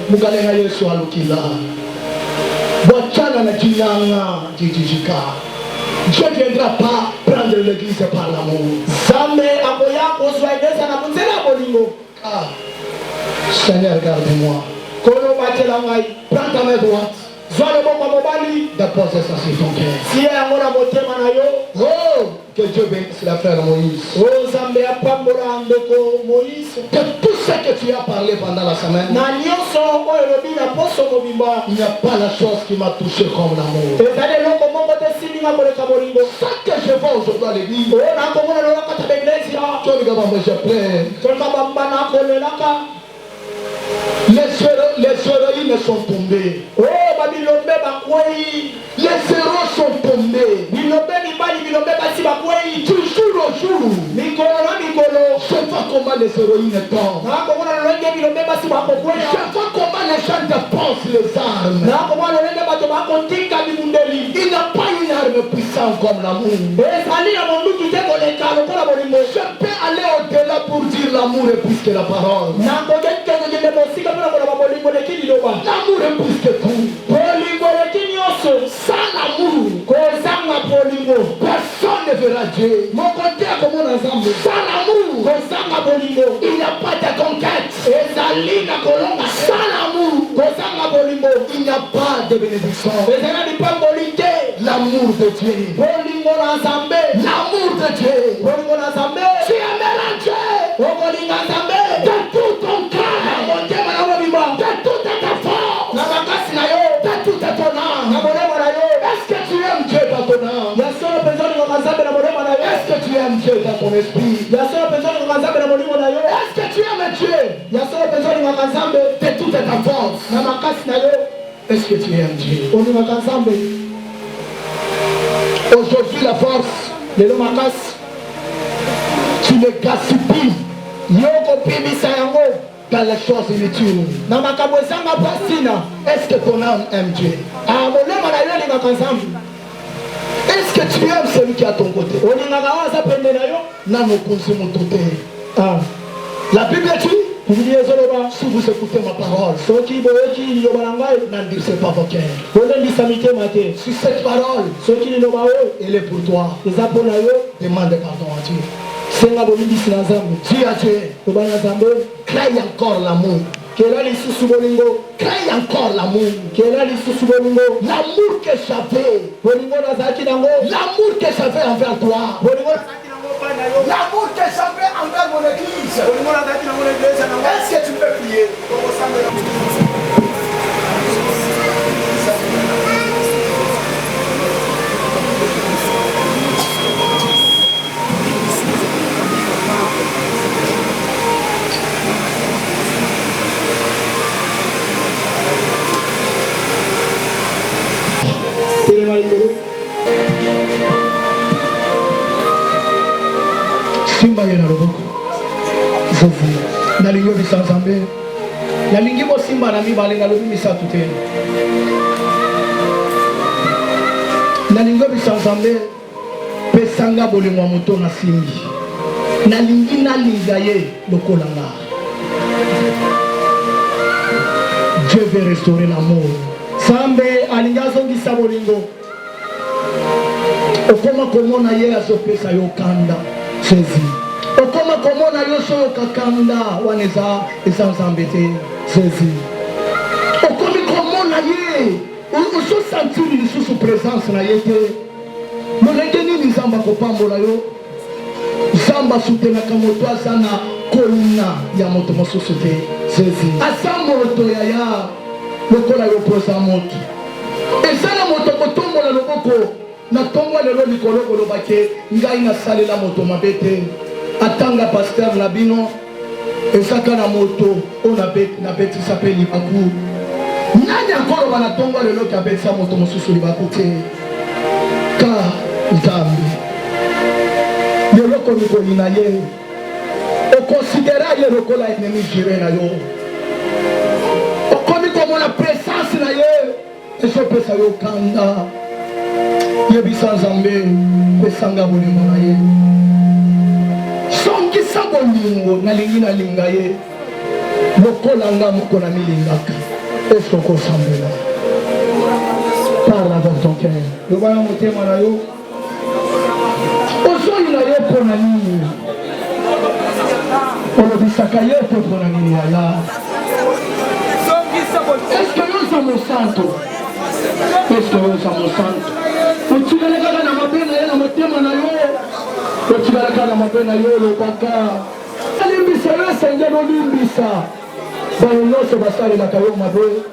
Mugalenga Yesu alukila Bwachana na jinanga jijijika. Dieu ne viendra pas prendre l'église par l'amour. Seigneur, regarde-moi. Prends ta main droite. Dépose ça sur ton cœur. Oh, que Dieu bénisse la frère Moïse. Que tout ce que tu as parlé pendant la semaine, il n'y a pas la chose qui m'a touché comme l'amour. Ce que je vois aujourd'hui à l'église, je pleure. Les héroïnes sont tombées. Les héros sont tombés. Du jour au jour, je vois comment les héroïnes tombent. Je vois comment les gens dépensent les armes. Il n'y a pas une arme être puissant comme l'amour. Je peux aller au-delà pour dire l'amour est plus que la parole. L'amour est plus que tout. Sans l'amour, personne ne verra Dieu. Sans l'amour, il n'y a pas de conquête. Sans l'amour, il n'y a pas de bénédiction. L'amour de Dieu. L'amour de Dieu. Tu aimeras Dieu de tout ton cœur, de toute ta force, de toute ton âme. Est-ce que tu aimes Dieu dans ton âme? Est-ce que tu aimes Dieu dans ton esprit? Est-ce que tu aimes Dieu de toute ta force? Est-ce que tu aimes Dieu? Aujourd'hui la force, tu ne gaspilles dans les choses inutiles. Est-ce que ton âme aime Dieu? Est-ce que tu aimes celui qui est à ton côté? La Bible dit, si vous écoutez ma parole, n'endurcez pas vos cœurs. Si cette parole, elle est pour toi, demande pardon à Dieu. Dis à Dieu, crée encore l'amour. Crée encore l'amour. L'amour que j'avais. L'amour que j'avais envers toi. L'amour que j'avais envers mon église. Est-ce que tu peux prier? Simba yena loboko zovu nalingi obisa nzambe nalingi bosimba na mibale ngalobi misatu te nalingi obisa nzambe pesanga bolingo ya moto na simbi nalingi nalinga ye lokola nga. Dieu veut restaurer l'amour. Sambe alingi azongisa bolingo okoma komona ye azopesa yo kanda Jésus. Okoma komona yo soyo kakanda waneza esanzambe te Jésus. Okomi komona ye uso santiri lisusu présence na ye te. Molenge nini nzamba kopambola yo? Nzamba sutenaka moto aza na kolina ya moto mosusu te Jésus. Asa moto yaya lokola yo posa moto. Eza na moto kotombola loboko na tongo lelo likolo kolobake ngai nasalela moto mabe te. Atanga pasteur na bino ezaka na moto ona betisa pe libaku. Nani akolo bana tongo lelo ka betisa moto mosusu libaku te. Ka nzambe lelo ko nikolina ye okonsidera ye lokola ennemi juré na yo. Okomi komona présence na ye ezopesa yo kanda. Yebisa nzambe pesanga bolingo na ye songisa bolingo nalingi nalinga ye lokola nga moko na milingaka. Est-ce okosambela? Parle avec ton cœur. Loba na motema na yo ozoi na ye mpo na nini? Olobisaka ye mpe mpo na nini yaya? Est-ce que yo za mosantu? Est-ce que yo za mosantu? Otigalaka na mapena ye na motema na yo. Otigalaka na mapena yo lobaka. Alimbisa yo senge nolimbisa. Bayo nyonso basalelaka yo mabe.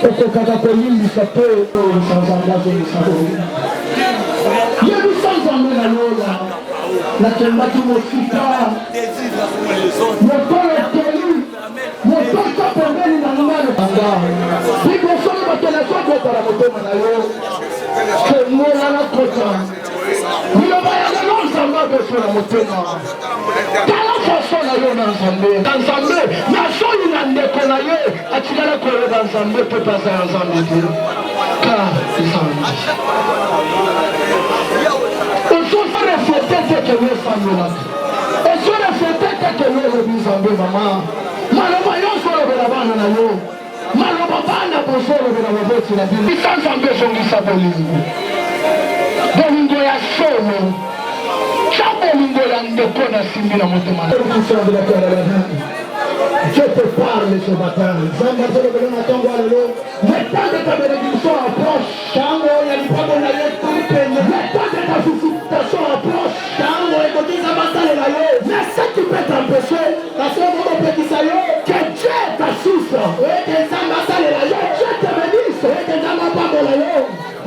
Okokaka kolimbisa te. Nzambe azongisa boye. Yebisa nzambe na yola. Nakendaki mosika. Motolo eteli. Motoka pembeni na ngalo anga. Bibosolo batelefone kotala motema na yo. Kemola na kota. Biloba ya lelo nzambe abeso na motema. Tala faso na yo na nzambe. Nzambe na soyi na ndeko na ye atikala koyeba nzambe pe pasa ya nzambe te. Ka nzambe. que vous êtes là. Et sur le fait que vous êtes mis maman. Maloba yonso lobela bana na yo. Maloba bana boso lobela maboti na bino. Isanza mbeso ngisa bolingo. Bolingo ya sono. Chabo bolingo ya ndeko na simbi na motema. Je te parle ce matin. Zamba zolo belona tongo alelo. Le temps de ta bénédiction approche. Tango ya lipago na yo tupenye. Le temps de ta visitation approche. Tango ekotiza basale na yo. Mais ce qui peut t'empêcher, parce que mon petit sayo, que Dieu t'assiste. Et que Zamba sale la yo. Dieu te bénisse. Et que Zamba pago la yo.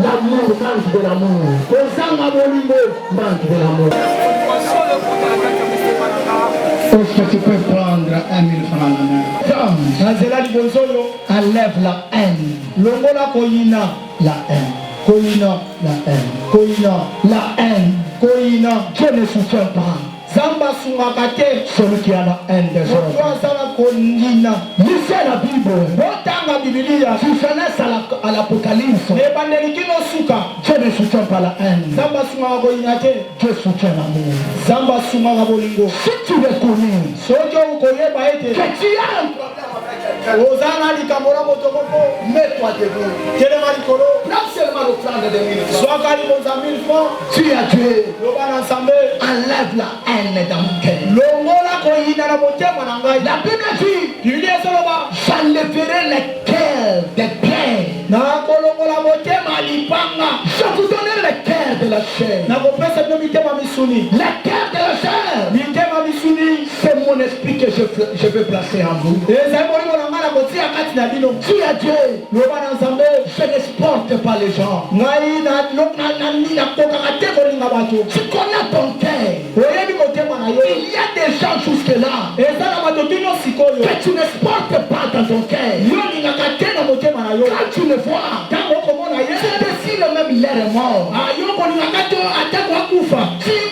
L'amour mange de l'amour. Que Zamba bolingo mange de l'amour. Est-ce que tu peux prendre 1000 francs enlève la haine. Longola koyina. La haine. Koyina. La haine. Koyina. La haine. Koyina. Dieu ne soutient pas. Zamba sumakate. Celui qui a la haine des autres. Lisez la Bible. Tu finis à l'Apocalypse. Dieu ne soutient pas la haine. Dieu soutient l'amour. Si tu le connais, que tu as un problème, mets-toi debout. Prends seulement l'offrande de 1000 francs. Tu as Dieu. Enlève la haine dans mon cœur. La Bible dit, j'enlèverai les cœurs des pierres. Je vous donnerai les cœurs de la chair. Les cœurs de la chair, c'est mon esprit que je veux placer en vous. Tu as Dieu. Je n'exporte pas les gens. Tu connais ton cœur. Il y a des gens jusque-là que tu n'exportes pas dans ton cœur. Quand tu le vois, c'est si le même il est mort.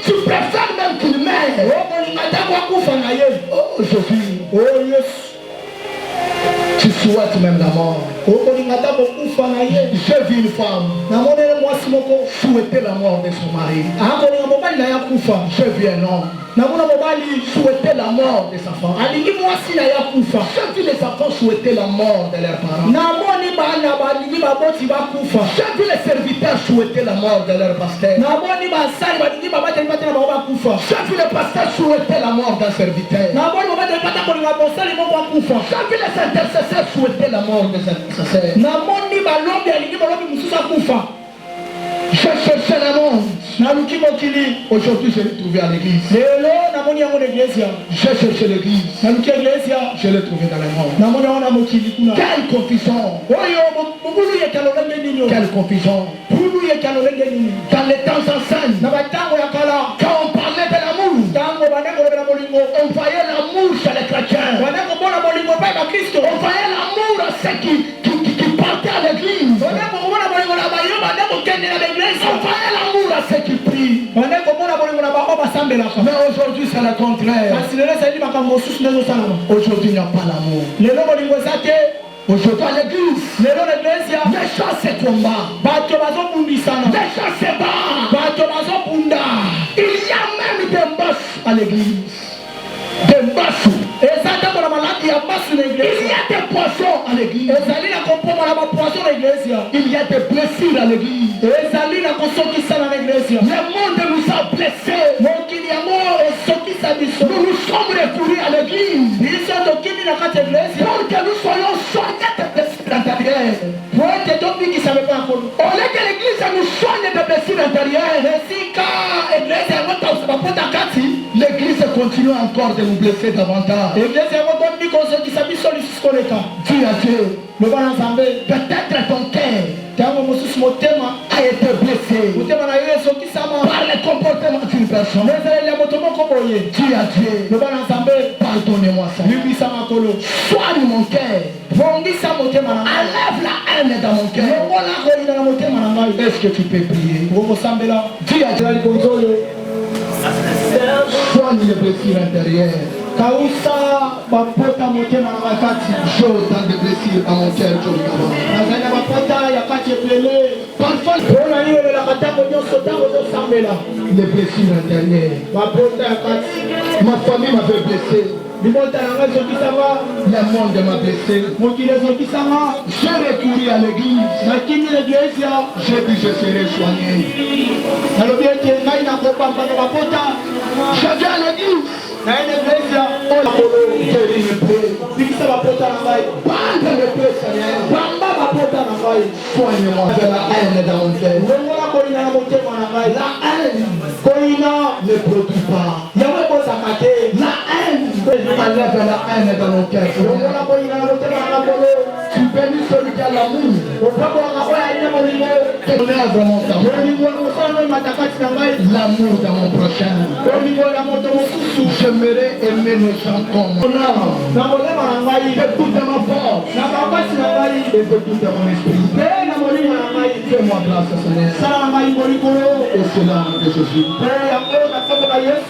Tu préfères même qu'il meure. Oh Jésus. Oh yes. Tu souhaites même la mort. J'ai vu une femme souhaiter la mort de son mari. J'ai vu un homme souhaiter la mort de sa femme. J'ai vu les enfants souhaiter la mort de leurs parents. J'ai vu les serviteurs souhaiter la mort de leur pasteur. J'ai vu les pasteurs souhaiter la mort d'un serviteur. J'ai vu les intercesseurs souhaiter la mort des intercesseurs. Je cherchais le monde. Aujourd'hui, je l'ai trouvé à l'église. J'ai cherché l'église. Je l'ai trouvé dans le monde. Quelle confusion. Quelle confusion. Dans les temps anciens, quand on parlait de l'amour, on voyait l'amour chez les chrétiens. On voyait l'amour à ceux qui partaient à l'église. On voyait l'amour à ceux qui prient. Mais aujourd'hui c'est le contraire. Aujourd'hui il n'y a pas l'amour. Aujourd'hui à l'église, les gens se combattent. Les gens se battent. Il y a même des mbasses à l'église. Des mbasses. Il y a des poissons à l'église. Il y a des blessures à l'église. Le monde nous a blessés. Nous nous sommes recourus à l'église pour que nous soyons soignés de blessures intérieures. Au lieu que l'église nous soigne de blessures intérieures, l'église continue encore de nous blesser davantage. Tu as Dieu. Peut-être ton cœur a été blessé par le comportement d'une personne. Tu as Dieu. Pardonnez-moi ça. Soigne mon cœur. Enlève la haine dans mon cœur. Est-ce que tu peux prier? Tu as Dieu. Soigne les blessures intérieures. J'ai autant de blessures dans mon cœur. Parfois, Les blessures intérieures. Ma famille m'avait blessé. Le monde m'a blessé. J'ai recouru à l'église. J'ai dit je serai soigné. J'avais à l'église. Soigne-moi de la haine dans mon cœur. La haine ne produit pas. La haine enlève la haine dans mon cœur. Tu bénis celui qui a l'amour. Élève mon temps. L'amour dans mon prochain. J'aimerais aimer les gens comme moi. De toute ma force. Et de tout mon esprit. Fais-moi grâce, Seigneur. Et cela que je suis.